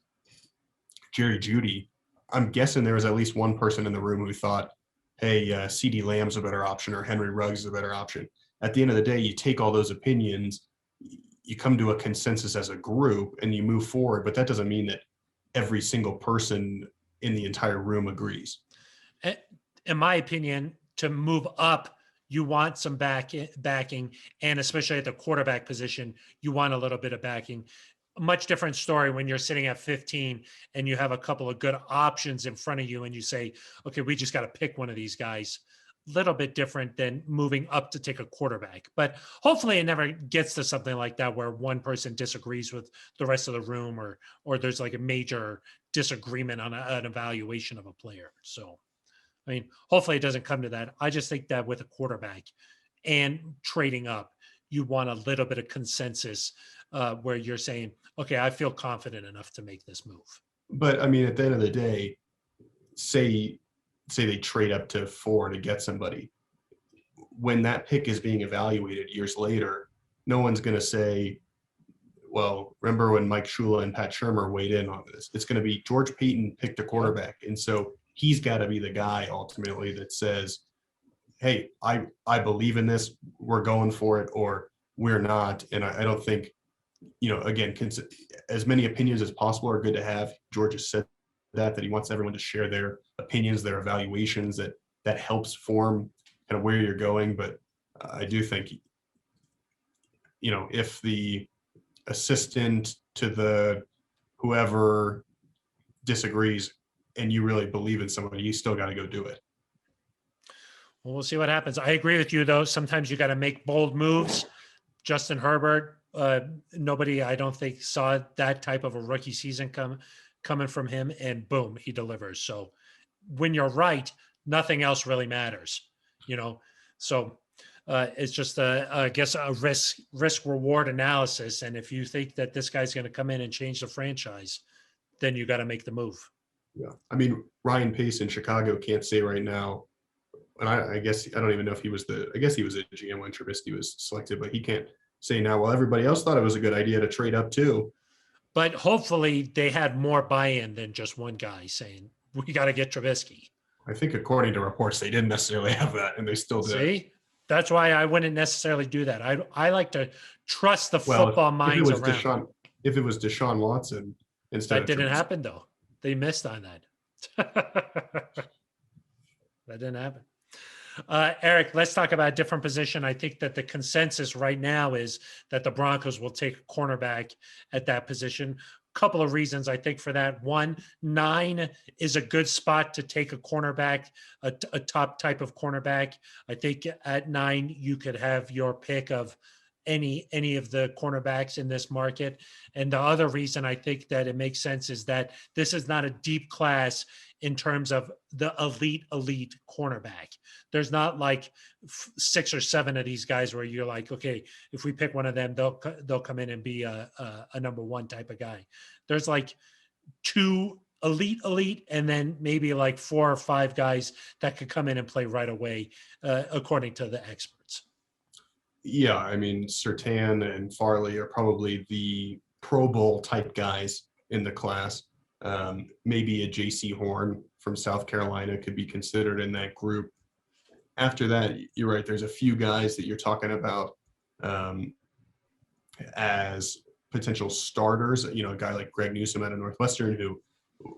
Jerry Jeudy, I'm guessing there was at least one person in the room who thought, hey, CeeDee Lamb's a better option or Henry Ruggs is a better option. At the end of the day, you take all those opinions, you come to a consensus as a group and you move forward, but that doesn't mean that every single person in the entire room agrees. In my opinion, to move up, you want some backing, and especially at the quarterback position, you want a little bit of backing. A much different story when you're sitting at 15 and you have a couple of good options in front of you and you say, okay, we just got to pick one of these guys. Little bit different than moving up to take a quarterback. But hopefully it never gets to something like that where one person disagrees with the rest of the room, or there's like a major disagreement on an evaluation of a player. So, I mean, hopefully it doesn't come to that. I just think that with a quarterback and trading up, you want a little bit of consensus where you're saying, okay, I feel confident enough to make this move. But I mean, at the end of the day, say they trade up to 4 to get somebody. When that pick is being evaluated years later, no one's going to say, well, remember when Mike Shula and Pat Shermer weighed in on this? It's going to be George Payton picked a quarterback. And so he's got to be the guy ultimately that says, hey, I believe in this, we're going for it, or we're not. And I don't think, again, as many opinions as possible are good to have. George has said that he wants everyone to share their opinions, their evaluations, that helps form kind of where you're going. But I do think, if the assistant to the whoever disagrees and you really believe in somebody, you still got to go do it. Well, we'll see what happens. I agree with you, though. Sometimes you got to make bold moves. Justin Herbert, nobody, I don't think, saw that type of a rookie season coming from him, and boom, he delivers. So when you're right, nothing else really matters, So it's just I guess a risk reward analysis. And if you think that this guy's going to come in and change the franchise, then you got to make the move. Yeah, I mean, Ryan Pace in Chicago can't say right now, and I guess I don't even know if he was I guess he was a GM when Trubisky was selected, but he can't say now, well, everybody else thought it was a good idea to trade up too. But hopefully they had more buy-in than just one guy saying, we got to get Trubisky. I think according to reports, they didn't necessarily have that, and they still did. See? That's why I wouldn't necessarily do that. I like to trust the football minds around. If it was Deshaun Watson instead that didn't happen, though. They missed on that. That didn't happen. Eric, let's talk about a different position. I think that the consensus right now is that the Broncos will take a cornerback at that position. Couple of reasons I think for that. One, 9 is a good spot to take a cornerback, a top type of cornerback. I think at 9 you could have your pick of any of the cornerbacks in this market. And the other reason I think that it makes sense is that this is not a deep class in terms of the elite cornerback. There's not like 6 or 7 of these guys where you're like, okay, if we pick one of them, they'll come in and be a number 1 type of guy. There's like 2 elite, and then maybe like 4 or 5 guys that could come in and play right away, according to the experts. Yeah, I mean, Surtain and Farley are probably the Pro Bowl type guys in the class. Maybe a J.C. Horn from South Carolina could be considered in that group. After that, you're right, there's a few guys that you're talking about as potential starters. A guy like Greg Newsome out of Northwestern, who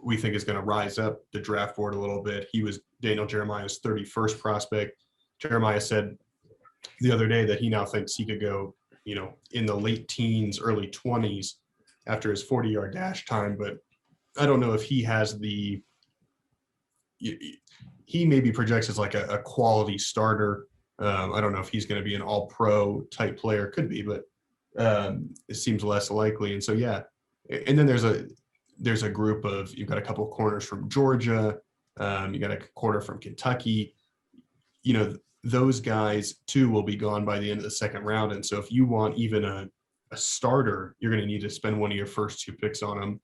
we think is going to rise up the draft board a little bit. He was Daniel Jeremiah's 31st prospect. Jeremiah said the other day that he now thinks he could go, in the late teens, early 20s after his 40-yard dash time. But I don't know if he has he maybe projects as like a quality starter. I don't know if he's going to be an all-pro type player. Could be, but it seems less likely. And so, yeah. And then there's a group of, you've got a couple of corners from Georgia. You got a corner from Kentucky. Those guys too will be gone by the end of the second round. And so if you want even a starter, you're going to need to spend one of your first 2 picks on them.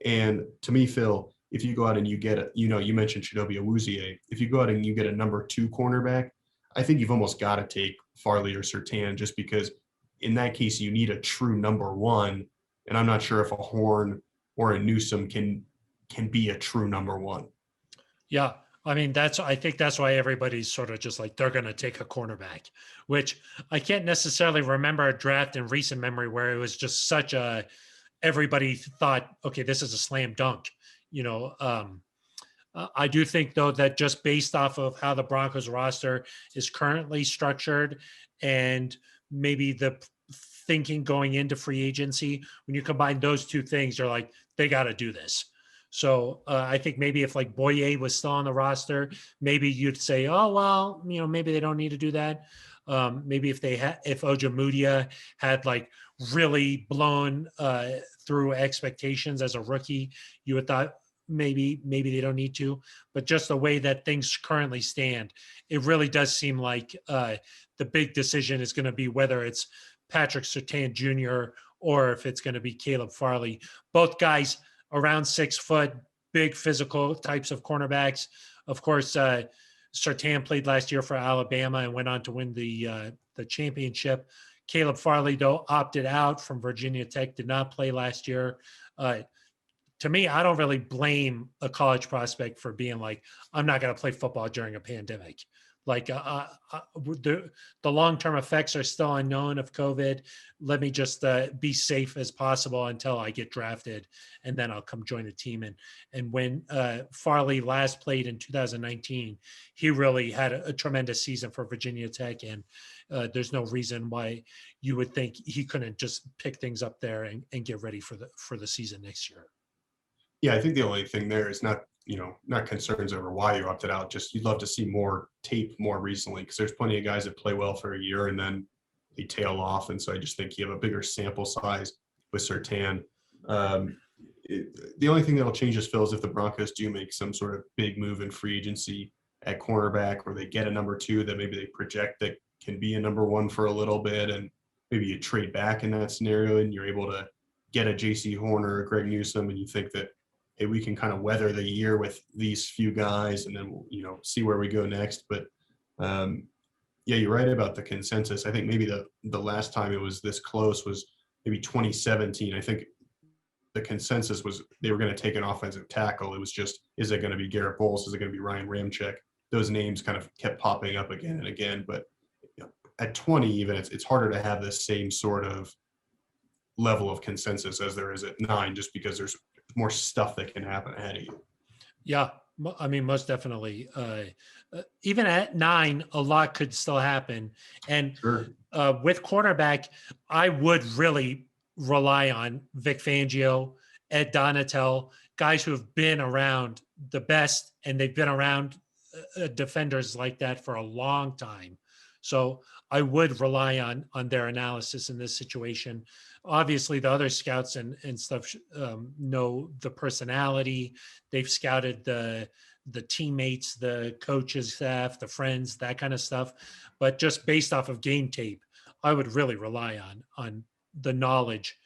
And to me, Phil, if you go out and you get you mentioned Chidobe Awuzie. If you go out and you get a number 2 cornerback, I think you've almost got to take Farley or Surtain, just because in that case you need a true number 1. And I'm not sure if a Horn or a Newsome can be a true number 1. Yeah. I mean, I think that's why everybody's sort of just like, they're going to take a cornerback, which I can't necessarily remember a draft in recent memory where it was just everybody thought, okay, this is a slam dunk. I do think, though, that just based off of how the Broncos roster is currently structured and maybe the thinking going into free agency, when you combine those 2 things, you're like, they got to do this. So I think maybe if like Boye was still on the roster, maybe you'd say, oh, well, maybe they don't need to do that. Maybe if Ojemudia had like really blown through expectations as a rookie, you would thought maybe they don't need to. But just the way that things currently stand, it really does seem like the big decision is going to be whether it's Patrick Surtain Jr. or if it's going to be Caleb Farley. Both guys around 6 foot, big physical types of cornerbacks. Of course, Surtain played last year for Alabama and went on to win the championship. Caleb Farley, though, opted out from Virginia Tech, did not play last year. To me, I don't really blame a college prospect for being like, I'm not going to play football during a pandemic. Like the long-term effects are still unknown of COVID. Let me just be safe as possible until I get drafted, and then I'll come join the team. And when Farley last played in 2019, he really had a tremendous season for Virginia Tech, and there's no reason why you would think he couldn't just pick things up there and get ready for the season next year. Yeah, I think the only thing there is not concerns over why you opted out. Just you'd love to see more tape more recently, because there's plenty of guys that play well for a year and then they tail off. And so I just think you have a bigger sample size with Surtain. The only thing that'll change this, Phil, is if the Broncos do make some sort of big move in free agency at cornerback, or they get a number 2 that maybe they project that can be a number 1 for a little bit, and maybe you trade back in that scenario and you're able to get a J.C. Horn or a Greg Newsome, and you think that, hey, we can kind of weather the year with these few guys and then we'll, see where we go next. But yeah, you're right about the consensus. I think maybe the last time it was this close was maybe 2017. I think the consensus was they were going to take an offensive tackle. It was just, is it going to be Garrett Bowles? Is it going to be Ryan Ramczyk? Those names kind of kept popping up again and again. But at 20, even it's harder to have the same sort of level of consensus as there is at 9, just because there's more stuff that can happen ahead of you. Yeah, I mean, most definitely. Even at 9, a lot could still happen. And Sure. With quarterback, I would really rely on Vic Fangio, Ed Donatel, guys who have been around the best, and they've been around defenders like that for a long time. So I would rely on their analysis in this situation. Obviously, the other scouts and stuff know the personality. They've scouted the teammates, the coaches, staff, the friends, that kind of stuff. But just based off of game tape, I would really rely on the knowledge,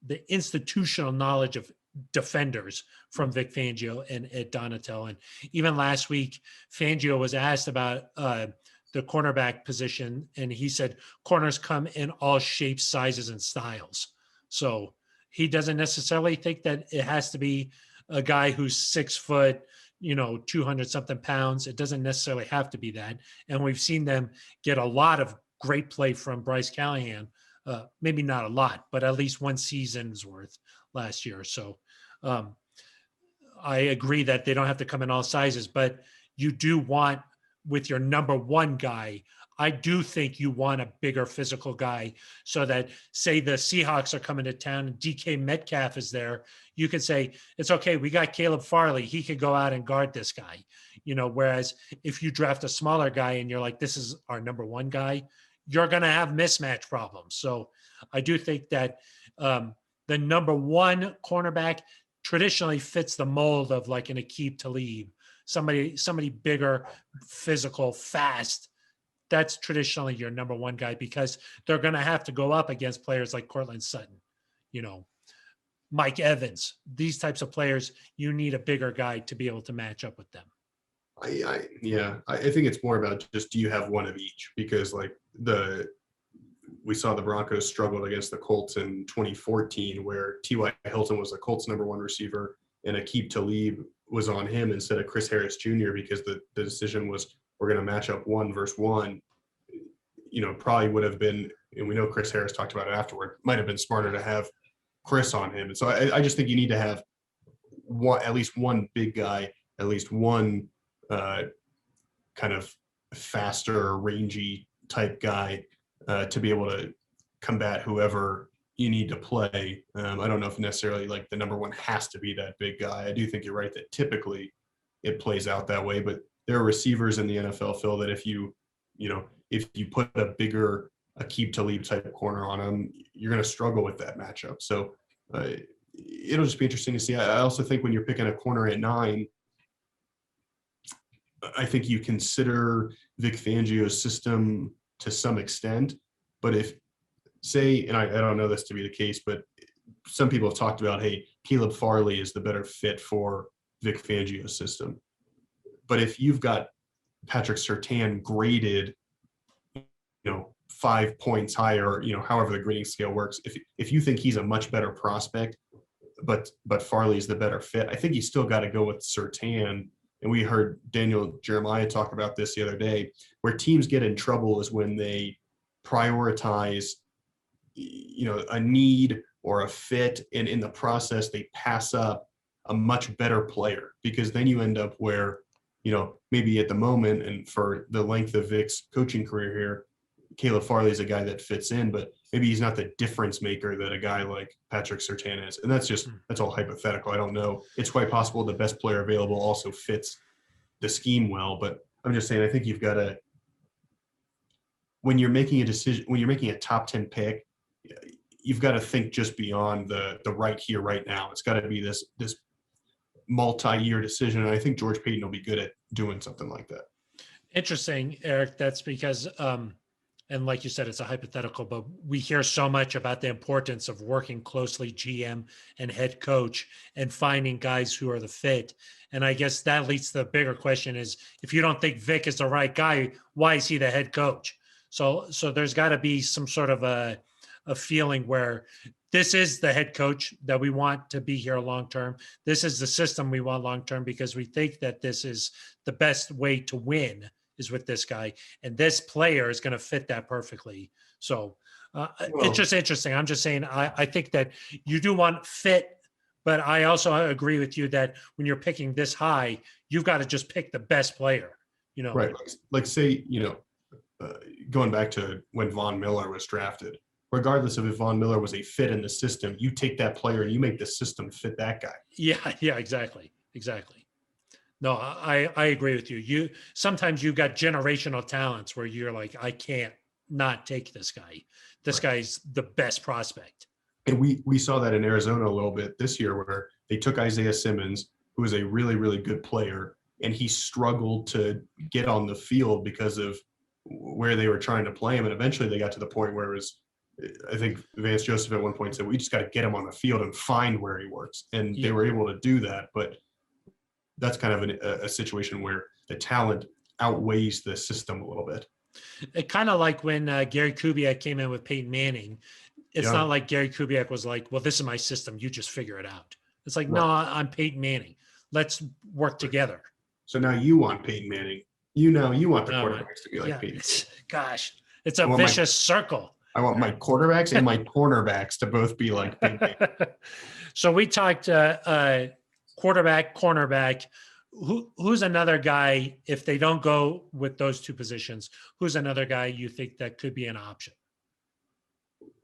the institutional knowledge of defenders from Vic Fangio and Ed Donatel. And even last week, Fangio was asked about the cornerback position, and he said corners come in all shapes, sizes, and styles. So he doesn't necessarily think that it has to be a guy who's 6 foot, 200 something pounds. It doesn't necessarily have to be that. And we've seen them get a lot of great play from Bryce Callahan. Maybe not a lot, but at least one season's worth last year. So I agree that they don't have to come in all sizes, but you do want, with your number 1 guy, I do think you want a bigger physical guy so that, say, the Seahawks are coming to town and DK Metcalf is there. You could say, it's okay. We got Caleb Farley. He could go out and guard this guy, whereas if you draft a smaller guy and you're like, this is our number one guy, you're going to have mismatch problems. So I do think that the number one cornerback traditionally fits the mold of like an Aqib Talib, somebody bigger, physical, fast. That's traditionally your number one guy because they're going to have to go up against players like Cortland Sutton, Mike Evans, these types of players. You need a bigger guy to be able to match up with them. I think it's more about just, do you have one of each? Because we saw the Broncos struggled against the Colts in 2014, where T.Y. Hilton was the Colts' number one receiver and Aqib Talib was on him instead of Chris Harris Jr. because the decision was, we're going to match up 1 versus 1. Probably would have been, and we know Chris Harris talked about it afterward, might have been smarter to have Chris on him. And so I just think you need to have at least one big guy, at least one kind of faster, rangy type guy to be able to combat whoever you need to play. I don't know if necessarily like the number one has to be that big guy. I do think you're right that typically it plays out that way, but there are receivers in the NFL, Phil, that if you put a bigger Aqib Talib type corner on him, you're going to struggle with that matchup. So it'll just be interesting to see. I also think when you're picking a corner at 9, I think you consider Vic Fangio's system to some extent, but if say, and I don't know this to be the case, but some people have talked about, hey, Caleb Farley is the better fit for Vic Fangio's system. But if you've got Patrick Surtain graded, 5 points higher, however the grading scale works, if you think he's a much better prospect, but Farley is the better fit, I think you still got to go with Surtain. And we heard Daniel Jeremiah talk about this the other day, where teams get in trouble is when they prioritize, a need or a fit, and in the process they pass up a much better player, because then you end up where, maybe at the moment and for the length of Vic's coaching career here, Caleb Farley is a guy that fits in, but maybe he's not the difference maker that a guy like Patrick Surtain is. And that's all hypothetical. I don't know. It's quite possible the best player available also fits the scheme well, but I'm just saying, I think you've got to, when you're making a decision, when you're making a top 10 pick, you've got to think just beyond the right here, right now. It's got to be this multi-year decision. And I think George Payton will be good at doing something like that. Interesting, Eric. That's because, and like you said, it's a hypothetical, but we hear so much about the importance of working closely GM and head coach and finding guys who are the fit. And I guess that leads to the bigger question is, if you don't think Vic is the right guy, why is he the head coach? So there's got to be some sort of a feeling where this is the head coach that we want to be here long-term. This is the system we want long-term because we think that this is the best way to win is with this guy. And this player is going to fit that perfectly. So it's just interesting. I'm just saying, I think that you do want fit, but I also agree with you that when you're picking this high, you've got to just pick the best player, Right. Like say, going back to when Von Miller was drafted, regardless of if Von Miller was a fit in the system, you take that player and you make the system fit that guy. Yeah, exactly. No, I agree with you. Sometimes you've got generational talents where you're like, I can't not take this guy. This guy's the best prospect. And we saw that in Arizona a little bit this year, where they took Isaiah Simmons, who is a really, really good player, and he struggled to get on the field because of where they were trying to play him. And eventually they got to the point where it was, I think Vance Joseph at one point said, we just got to get him on the field and find where he works. And they were able to do that. But that's kind of a situation where the talent outweighs the system a little bit. It kind of like when Gary Kubiak came in with Peyton Manning. It's not like Gary Kubiak was like, well, this is my system. You just figure it out. It's like, no, I'm Peyton Manning. Let's work together. So now you want Peyton Manning. You want the quarterbacks to be like Peyton. Gosh, it's a vicious circle. I want my quarterbacks and my cornerbacks to both be like Peyton Manning. So we talked quarterback, cornerback. who's another guy, if they don't go with those two positions, who's another guy you think that could be an option?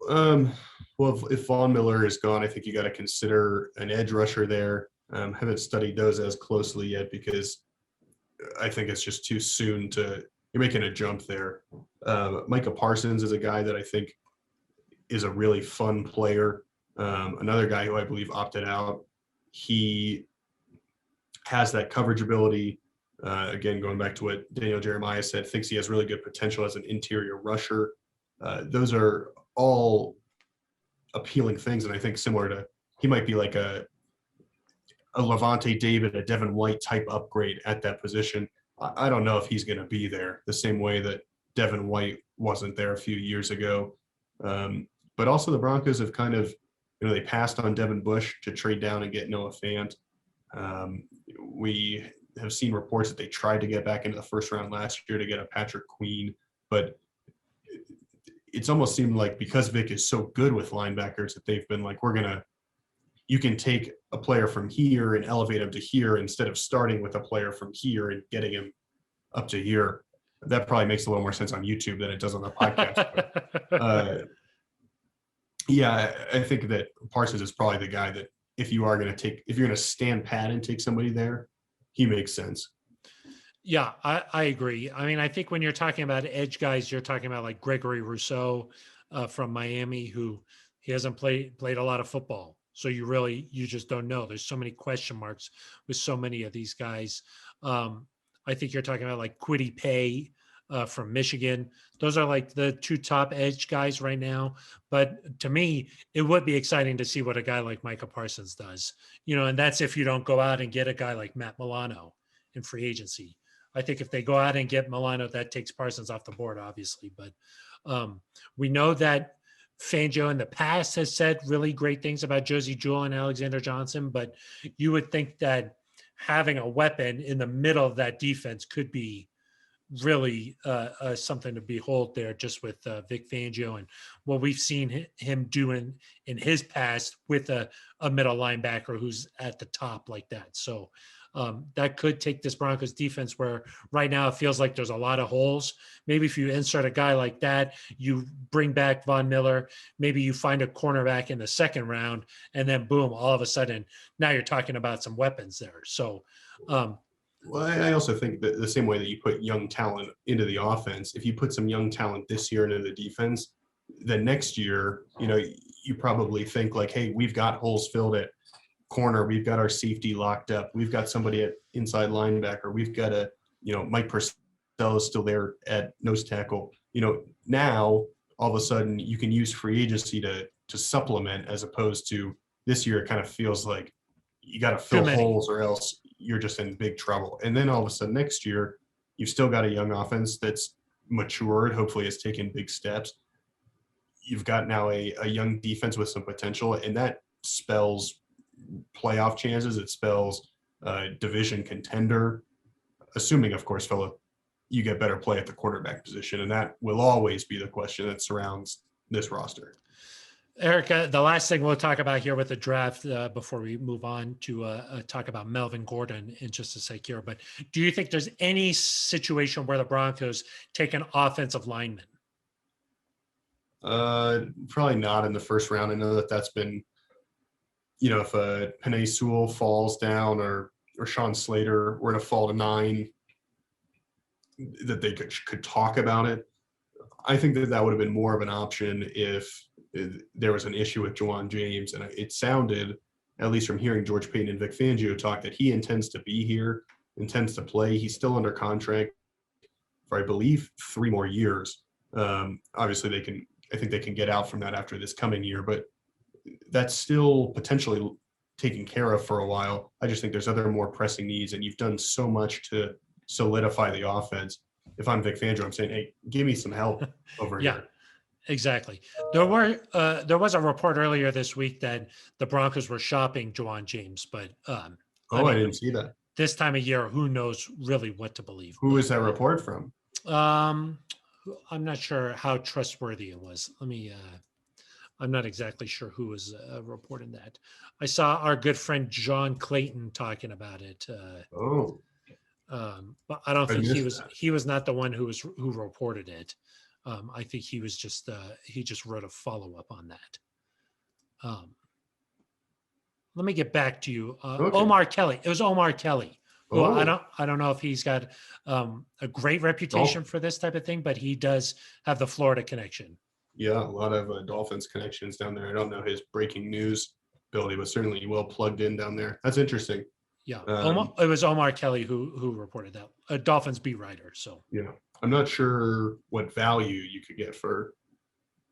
Well, if Von Miller is gone, I think you got to consider an edge rusher there. Haven't studied those as closely yet because I think it's just too soon to. You're making a jump there. Micah Parsons is a guy that I think is a really fun player. Another guy who I believe opted out. He has that coverage ability. Again, going back to what Daniel Jeremiah said, thinks he has really good potential as an interior rusher. Those are all appealing things, and I think similar to he might be like a Levante David, a Devin White type upgrade at that position. I don't know if he's going to be there the same way that Devin White wasn't there a few years ago. But also the Broncos have kind of, they passed on Devin Bush to trade down and get Noah Fant. We have seen reports that they tried to get back into the first round last year to get a Patrick Queen, but it's almost seemed like because Vic is so good with linebackers that they've been like, you can take a player from here and elevate him to here instead of starting with a player from here and getting him up to here. That probably makes a little more sense on YouTube than it does on the podcast. Yeah, I think that Parsons is probably the guy that if you're going to stand pat and take somebody there, he makes sense. Yeah, I agree. I mean, I think when you're talking about edge guys, you're talking about like Gregory Rousseau from Miami, who he hasn't played a lot of football. So you just don't know. There's so many question marks with so many of these guys. I think you're talking about like Kwity Paye from Michigan. Those are like the two top edge guys right now. But to me, it would be exciting to see what a guy like Micah Parsons does. And that's if you don't go out and get a guy like Matt Milano in free agency. I think if they go out and get Milano, that takes Parsons off the board, obviously. But we know that Fangio in the past has said really great things about Josie Jewell and Alexander Johnson, but you would think that having a weapon in the middle of that defense could be really something to behold there, just with Vic Fangio and what we've seen him doing in his past with a middle linebacker who's at the top like that. So that could take this Broncos defense where right now it feels like there's a lot of holes. Maybe if you insert a guy like that, you bring back Von Miller, maybe you find a cornerback in the second round, and then boom, all of a sudden now you're talking about some weapons there. So well, I also think that the same way that you put young talent into the offense, if you put some young talent this year into the defense, then next year, you probably think like, hey, we've got holes filled at corner, we've got our safety locked up, we've got somebody at inside linebacker, we've got Mike Purcell is still there at nose tackle. Now all of a sudden you can use free agency to supplement, as opposed to this year it kind of feels like you got to fill holes or else you're just in big trouble. And then all of a sudden next year you've still got a young offense that's matured, hopefully has taken big steps. You've got now a young defense with some potential, and that spells playoff chances. It spells division contender, assuming, of course, fella, you get better play at the quarterback position, and that will always be the question that surrounds this roster. Eric, the last thing we'll talk about here with the draft before we move on to talk about Melvin Gordon in just a sec here, but do you think there's any situation where the Broncos take an offensive lineman? Probably not in the first round. I know that's been, if a Penei Sewell falls down or Sean Slater were to fall to 9, that they could talk about it. I think that would have been more of an option if there was an issue with Juwan James. And it sounded, at least from hearing George Payton and Vic Fangio talk, that he intends to be here, intends to play. He's still under contract for, I believe, 3 more years. Obviously, I think they can get out from that after this coming year, but that's still potentially taken care of for a while. I just think there's other more pressing needs, and you've done so much to solidify the offense. If I'm Vic Fangio, I'm saying, hey, give me some help over here. Yeah, exactly. There was a report earlier this week that the Broncos were shopping Juwan James, but I didn't see that. This time of year, who knows really what to believe. Who is that report from? I'm not sure how trustworthy it was. I'm not exactly sure who was reporting that. I saw our good friend John Clayton talking about it. Oh, But I don't I think missed that. he was not the one who reported it. I think he was just he just wrote a follow up on that. Let me get back to you. Okay. Omar Kelly. It was Omar Kelly. Who Oh, I don't know if he's got a great reputation Dolph- for this type of thing, but he does have the Florida connection. yeah, a lot of Dolphins connections down there. I don't know his breaking news ability, but certainly well plugged in down there. That's interesting. Yeah, Um, it was Omar Kelly who reported that. A Dolphins beat writer. So yeah, I'm not sure what value you could get for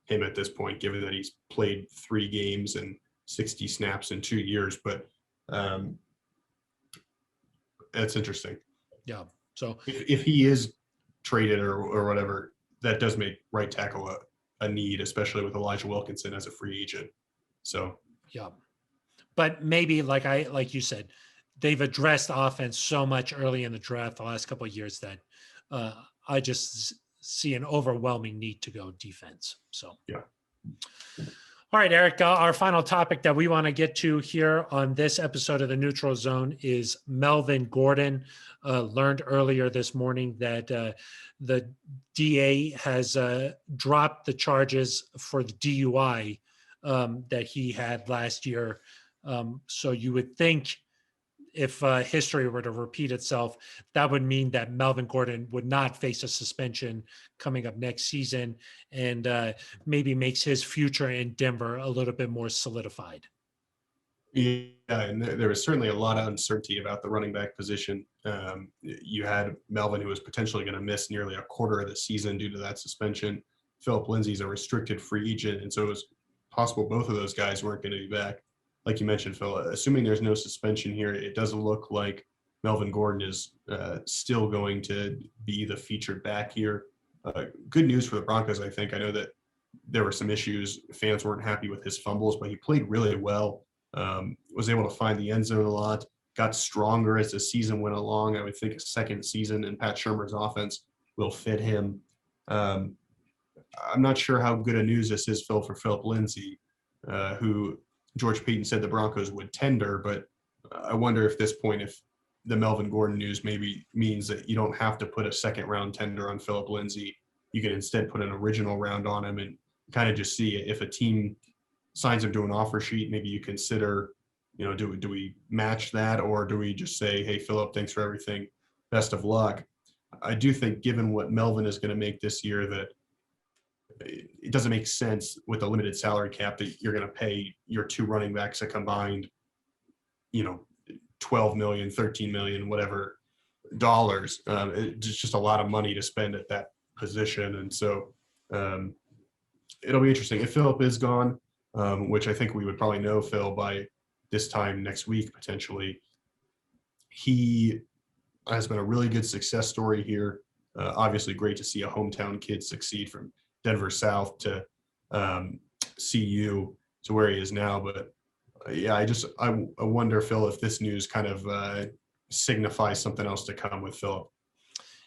him at this point, given that he's played 3 games and 60 snaps in 2 years. But um, that's interesting. yeah, so If he is traded or whatever, that does make right tackle a need, especially with Elijah Wilkinson as a free agent. So yeah, but maybe like you said, they've addressed offense so much early in the draft the last couple of years that uh, I just see an overwhelming need to go defense. So yeah. All right, Eric, our final topic that we want to get to here on this episode of the Neutral Zone is Melvin Gordon. Learned earlier this morning that the DA has dropped the charges for the DUI that he had last year. So you would think if history were to repeat itself, that would mean that Melvin Gordon would not face a suspension coming up next season, and maybe makes his future in Denver a little bit more solidified. Yeah, and there was certainly a lot of uncertainty about the running back position. You had Melvin, who was potentially going to miss nearly a quarter of the season due to that suspension. Philip Lindsay's a restricted free agent, and so it was possible both of those guys weren't going to be back. Like you mentioned, Phil, assuming there's no suspension here, it does look like Melvin Gordon is still going to be the featured back here. Good news for the Broncos, I think. I know that there were some issues. Fans weren't happy with his fumbles, but he played really well. Was able to find the end zone a lot, got stronger as the season went along. I would think a second season in Pat Shurmur's offense will fit him. I'm not sure how good a news this is, Phil, for Philip Lindsay, who George Payton said the Broncos would tender, but I wonder if this point, if the Melvin Gordon news maybe means that you don't have to put a second round tender on Philip Lindsay. You can instead put an original round on him and kind of just see if a team signs him to an offer sheet. Maybe you consider, do we match that, or do we just say, hey, Philip, thanks for everything, best of luck? I do think, given what Melvin is going to make this year, that it doesn't make sense with a limited salary cap that you're going to pay your 2 running backs a combined, 12 million, 13 million, whatever dollars. It's just a lot of money to spend at that position. And so it'll be interesting if Philip is gone, which I think we would probably know, Phil, by this time next week, potentially. He has been a really good success story here. Obviously great to see a hometown kid succeed from Denver South to CU to where he is now. But yeah, I wonder, Phil, if this news kind of signifies something else to come with Philip.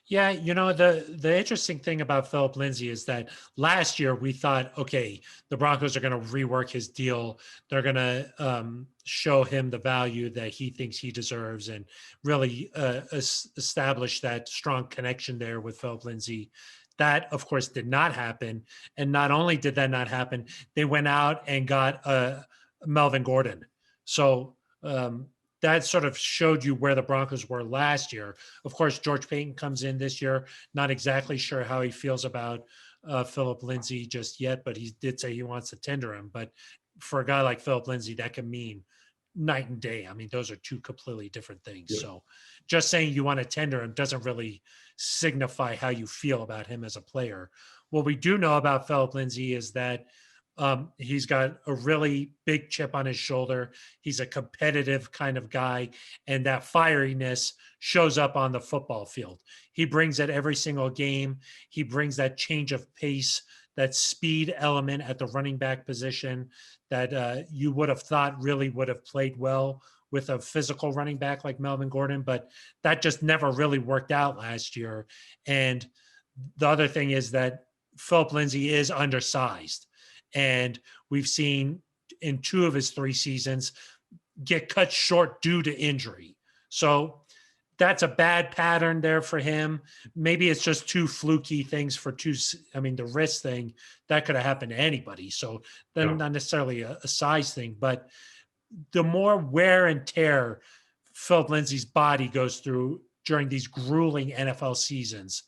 Yeah, the interesting thing about Philip Lindsay is that last year we thought, okay, the Broncos are going to rework his deal. They're going to show him the value that he thinks he deserves, and really establish that strong connection there with Philip Lindsay. That, of course, did not happen. And not only did that not happen, they went out and got Melvin Gordon. So that sort of showed you where the Broncos were last year. Of course, George Payton comes in this year. Not exactly sure how he feels about Philip Lindsay just yet, but he did say he wants to tender him. But for a guy like Philip Lindsay, that can mean night and day. I mean, those are 2 completely different things. Yeah. So just saying you want to tender him doesn't really signify how you feel about him as a player. What we do know about Philip Lindsay is that he's got a really big chip on his shoulder. He's a competitive kind of guy, and that fieriness shows up on the football field. He brings it every single game. He brings that change of pace, that speed element at the running back position that you would have thought really would have played well with a physical running back like Melvin Gordon, but that just never really worked out last year. And the other thing is that Philip Lindsay is undersized. And we've seen in 2 of his 3 seasons get cut short due to injury. So that's a bad pattern there for him. Maybe it's just 2 fluky things for 2. I mean, the wrist thing, that could have happened to anybody. So then not necessarily a size thing, but the more wear and tear Philip Lindsay's body goes through during these grueling NFL seasons,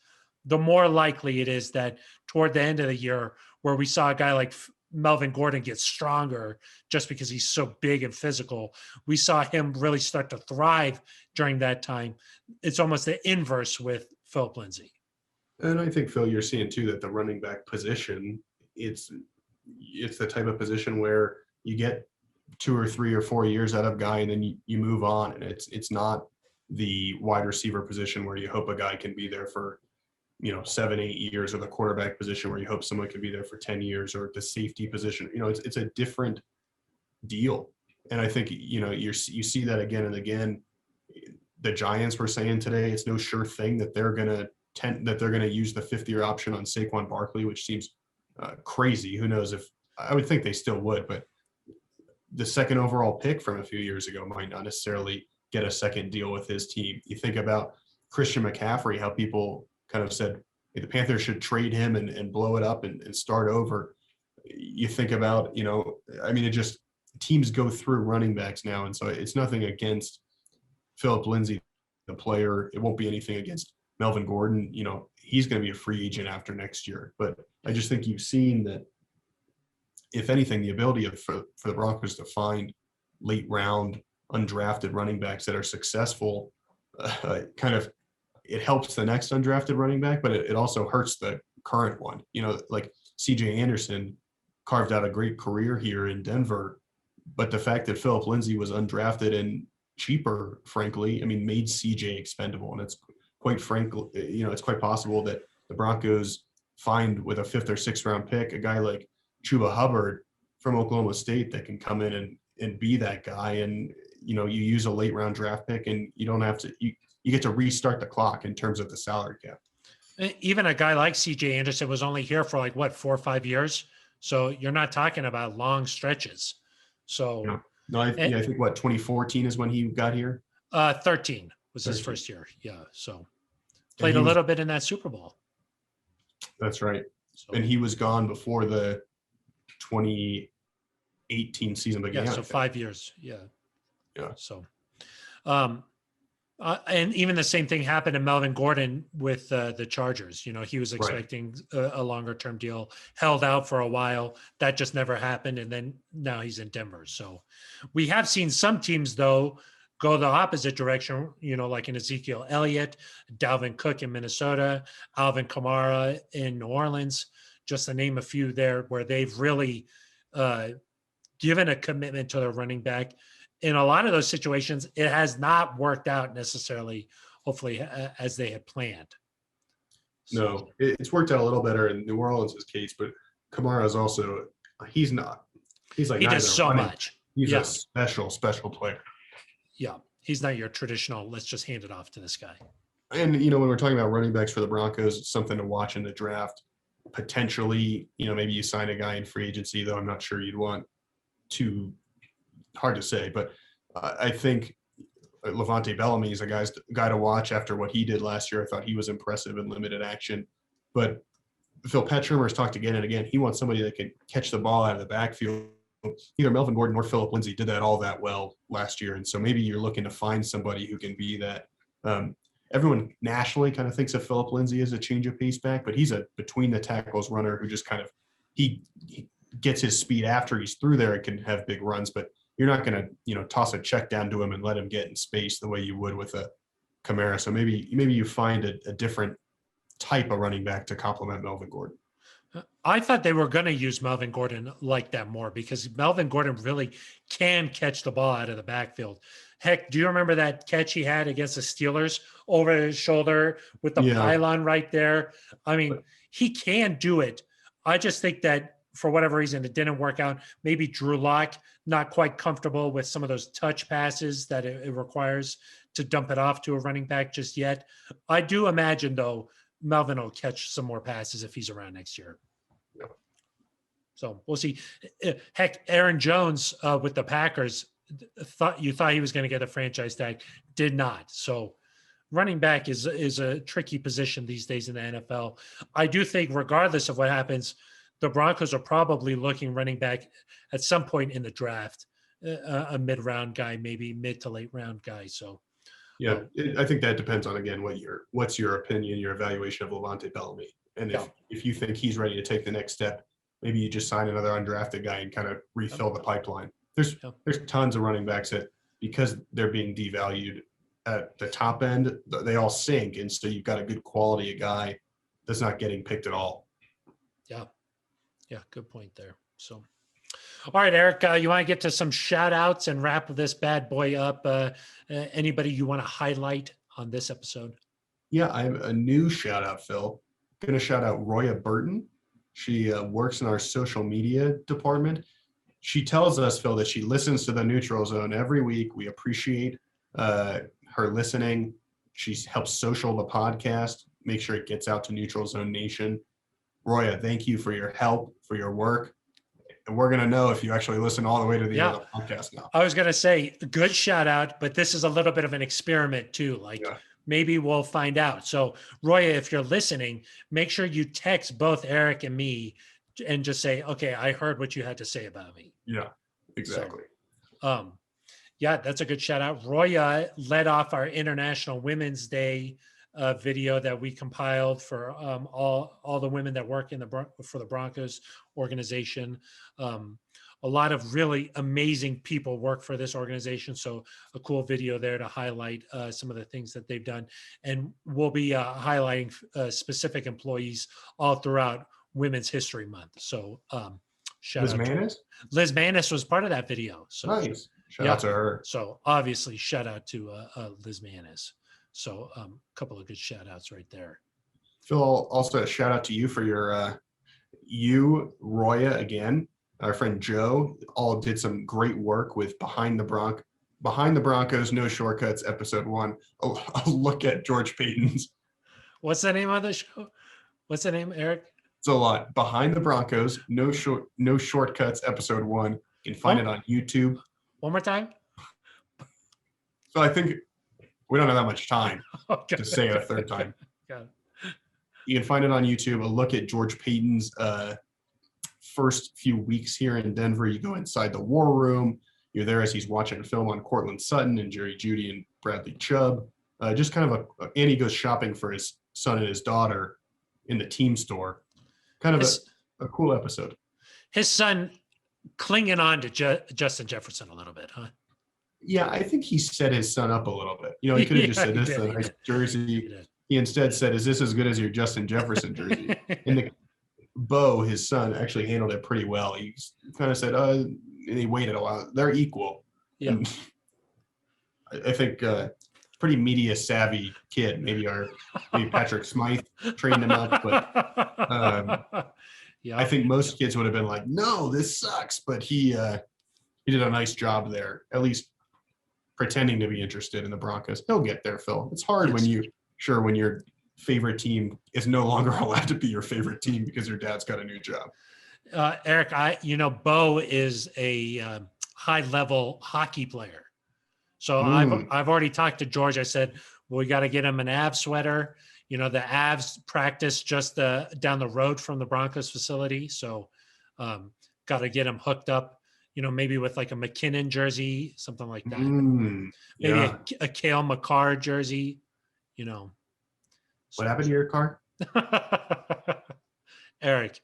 the more likely it is that toward the end of the year, where we saw a guy like Melvin Gordon get stronger just because he's so big and physical, we saw him really start to thrive during that time. It's almost the inverse with Philip Lindsay. And I think, Phil, you're seeing too that the running back position, it's the type of position where you get 2 or 3 or 4 years out of a guy and then you move on. And it's not the wide receiver position where you hope a guy can be there for 7, 8 years, or the quarterback position where you hope someone can be there for 10 years, or the safety position. It's a different deal. And I think, you see that again and again. The Giants were saying today, it's no sure thing that they're going to use the 5th-year option on Saquon Barkley, which seems crazy. Who knows if I would think they still would, but the 2nd overall pick from a few years ago might not necessarily get a second deal with his team. You think about Christian McCaffrey, how people kind of said, hey, the Panthers should trade him and blow it up and start over. You think about, it just, teams go through running backs now. And so it's nothing against Philip Lindsay, the player. It won't be anything against Melvin Gordon. He's going to be a free agent after next year. But I just think you've seen that, if anything, the ability for the Broncos to find late round undrafted running backs that are successful, it helps the next undrafted running back, but it also hurts the current one. Like CJ Anderson carved out a great career here in Denver, but the fact that Philip Lindsay was undrafted and cheaper, frankly, made CJ expendable. And it's quite frankly, it's quite possible that the Broncos find with a 5th or 6th round pick a guy like Chuba Hubbard from Oklahoma State that can come in and be that guy. And, you use a late round draft pick and you don't have to, you get to restart the clock in terms of the salary cap. Even a guy like CJ Anderson was only here for 4 or 5 years. So you're not talking about long stretches. So I think 2014 is when he got here. 13 was his first year. Yeah. So played a little bit in that Super Bowl. That's right. So, and he was gone before the 2018 season began. Yeah. So 5 years. Yeah. Yeah. So, and even the same thing happened to Melvin Gordon with the Chargers. He was expecting a longer-term deal, held out for a while. That just never happened, and then now he's in Denver. So we have seen some teams, though, go the opposite direction, like in Ezekiel Elliott, Dalvin Cook in Minnesota, Alvin Kamara in New Orleans, just to name a few there, where they've really given a commitment to their running back. In a lot of those situations, it has not worked out necessarily, hopefully, as they had planned. No, it's worked out a little better in New Orleans' case, but Kamara is also, he's not. He's like, he does so much. He's a special player. Yeah. He's not your traditional, let's just hand it off to this guy. And, when we're talking about running backs for the Broncos, it's something to watch in the draft. Potentially, maybe you sign a guy in free agency, though I'm not sure you'd want to. Hard to say, but I think Levante Bellamy is a guy to watch after what he did last year. I thought he was impressive in limited action. But Pat Shurmur has talked again and again. He wants somebody that can catch the ball out of the backfield. Either Melvin Gordon or Philip Lindsay did that all that well last year. And so maybe you're looking to find somebody who can be that. Everyone nationally kind of thinks of Philip Lindsay as a change of pace back, but he's a between the tackles runner who just kind of he gets his speed after he's through there and can have big runs. But you're not going to, toss a check down to him and let him get in space the way you would with a Kamara. So maybe you find a different type of running back to complement Melvin Gordon. I thought they were going to use Melvin Gordon like that more because Melvin Gordon really can catch the ball out of the backfield. Heck, do you remember that catch he had against the Steelers over his shoulder with the pylon right there? He can do it. I just think that for whatever reason, it didn't work out. Maybe Drew Lock not quite comfortable with some of those touch passes that it requires to dump it off to a running back just yet. I do imagine, though, Melvin will catch some more passes if he's around next year. So we'll see. Heck, Aaron Jones with the Packers thought he was going to get a franchise tag, did not. So running back is a tricky position these days in the NFL. I do think, regardless of what happens, the Broncos are probably looking running back at some point in the draft, a mid-round guy, maybe mid to late round guy. So yeah, I think that depends on, again, what's your opinion, your evaluation of Levante Bellamy, and if you think he's ready to take the next step, maybe you just sign another undrafted guy and kind of refill the pipeline. There's tons of running backs that, because they're being devalued at the top end, they all sink, and so you've got a good quality guy that's not getting picked at all. Yeah, good point there. So, all right, Eric, you want to get to some shout outs and wrap this bad boy up? Anybody you want to highlight on this episode? Yeah, I have a new shout out, Phil. I'm going to shout out Roya Burton. She works in our social media department. She tells us, Phil, that she listens to the Neutral Zone every week. We appreciate her listening. She helps social the podcast, make sure it gets out to Neutral Zone Nation. Roya, thank you for your help, for your work. And we're going to know if you actually listen all the way to the end of the podcast now. I was going to say, good shout out, but this is a little bit of an experiment too. Maybe we'll find out. So, Roya, if you're listening, make sure you text both Eric and me and just say, okay, I heard what you had to say about me. Yeah, exactly. So, yeah, that's a good shout out. Roya led off our International Women's Day video that we compiled for all the women that work for the Broncos organization. A lot of really amazing people work for this organization. So a cool video there to highlight some of the things that they've done. And we'll be highlighting specific employees all throughout Women's History Month. So shout out Manis? Liz Manis was part of that video. So nice. Shout out to her. So obviously shout out to Liz Manis. So a couple of good shout outs right there. Phil, also a shout out to you for your Roya, again, our friend Joe, all did some great work with Behind the Broncos, No Shortcuts, episode 1. A look at George Payton's. What's the name of the show? What's the name, Eric? It's a lot. Behind the Broncos, No Shortcuts, episode 1. You can find it on YouTube. One more time. So I think we don't have that much time to say it a third time. You can find it on YouTube. A look at George Payton's first few weeks here in Denver. You go inside the war room. You're there as he's watching a film on Cortland Sutton and Jerry Jeudy and Bradley Chubb. Just kind of and he goes shopping for his son and his daughter in the team store. Kind of a cool episode. His son clinging on to Justin Jefferson a little bit, huh? Yeah, I think he set his son up a little bit. You know, he could have just said, this is a nice jersey. He instead said, is this as good as your Justin Jefferson jersey? And Bo, his son, actually handled it pretty well. He kind of said, and he waited a while. They're equal. Yeah. And I think pretty media savvy kid. Maybe Patrick Smythe trained him up. But I think most kids would have been like, no, this sucks. But he did a nice job there, at least pretending to be interested in the Broncos. He'll get there, Phil. It's hard when your favorite team is no longer allowed to be your favorite team because your dad's got a new job. Eric, Bo is a high-level hockey player. So I've already talked to George. I said, well, we got to get him an Avs sweater. You know, the Avs practice just down the road from the Broncos facility. So got to get him hooked up, you know, maybe with like a McKinnon jersey, something like that. Maybe a Cale Makar jersey, you know. What happened to your car? Eric,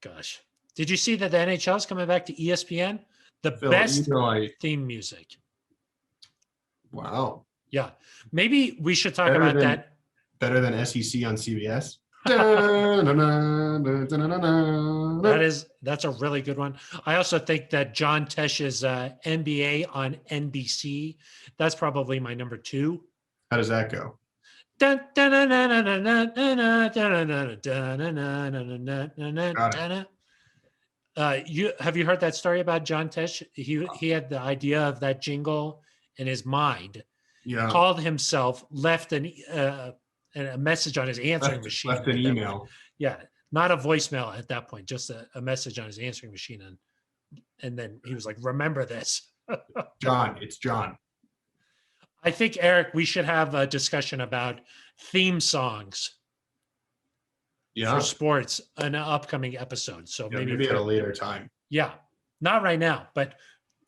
gosh. Did you see that the NHL is coming back to ESPN? The best theme music. Wow. Yeah. Maybe we should talk about that. Better than SEC on CBS? That's a really good one. I also think that John Tesh's NBA on NBC, that's probably my number 2. How does that go? Have you heard that story about John Tesh? He had the idea of that jingle in his mind. Yeah. Called himself, left a message on his answering machine. Left an email. Yeah. not a voicemail at that point, just a message on his answering machine. And then he was like, remember this. John, it's John. I think, Eric, we should have a discussion about theme songs Yeah. for sports in an upcoming episode. So Yeah, maybe maybe at a later time. yeah, not right now, but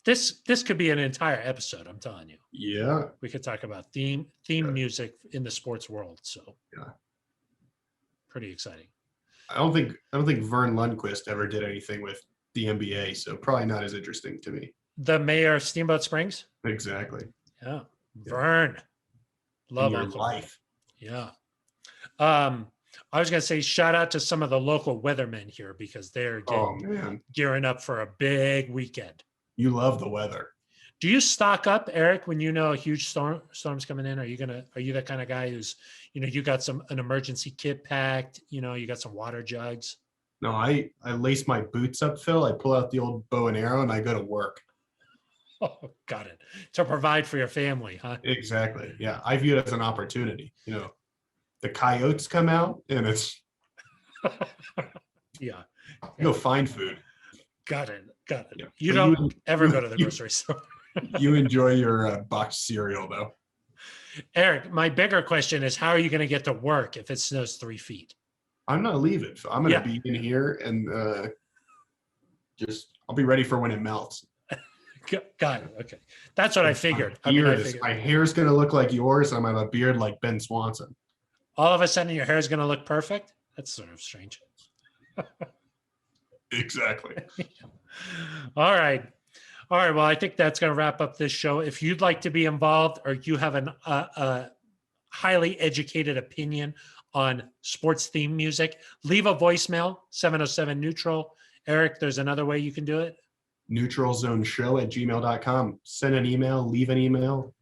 this could be an entire episode. I'm telling you, Yeah. we could talk about theme music in the sports world. So Yeah. pretty exciting. I don't think Vern Lundquist ever did anything with the NBA, so probably not as interesting to me. The mayor of Steamboat Springs. Exactly. Yeah, Yeah. Vern. Love In your Uncle. life. Yeah. I was gonna say shout out to some of the local weathermen here because they're gearing up for a big weekend. You love the weather. Do you stock up, Eric, when you know a huge storm's coming in? Are you that kind of guy who's, you got an emergency kit packed, you got some water jugs? No, I lace my boots up, Phil. I pull out the old bow and arrow and I go to work. Oh, got it. To provide for your family, huh? Exactly. Yeah. I view it as an opportunity. The coyotes come out and it's Yeah. go find food. Got it. Yeah. You But don't ever go to the grocery store. You enjoy your boxed cereal though. Eric, my bigger question is how are you going to get to work if it snows 3 feet? I'm not leaving. So I'm going to be in here and I'll be ready for when it melts. Got it. Okay. That's what I figured. My hair's going to look like yours. I'm going to have a beard like Ben Swanson. All of a sudden your hair is going to look perfect? That's sort of strange. Exactly. All right. Well, I think that's going to wrap up this show. If you'd like to be involved or you have a highly educated opinion on sports theme music, leave a voicemail, 707-NEUTRAL. Eric, there's another way you can do it. neutralzoneshow@gmail.com. Send an email, leave an email,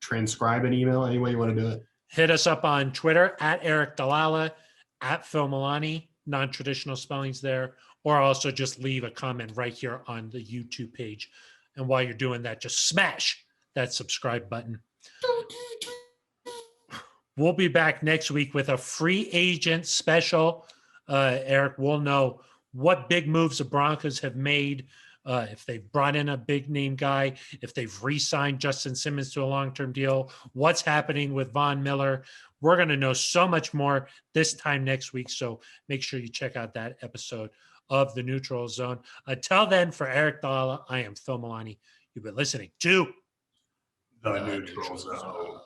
transcribe an email, any way you want to do it. Hit us up on Twitter @Eric Dalala, @Phil Milani, non-traditional spellings there, or also just leave a comment right here on the YouTube page. And while you're doing that, just smash that subscribe button. We'll be back next week with a free agent special. Eric, we'll know what big moves the Broncos have made, if they've brought in a big name guy, if they've re-signed Justin Simmons to a long-term deal, what's happening with Von Miller. We're going to know so much more this time next week. So make sure you check out that episode of the Neutral Zone. Until then, for Eric Dalala, I am Phil Milani. You've been listening to The Neutral Zone.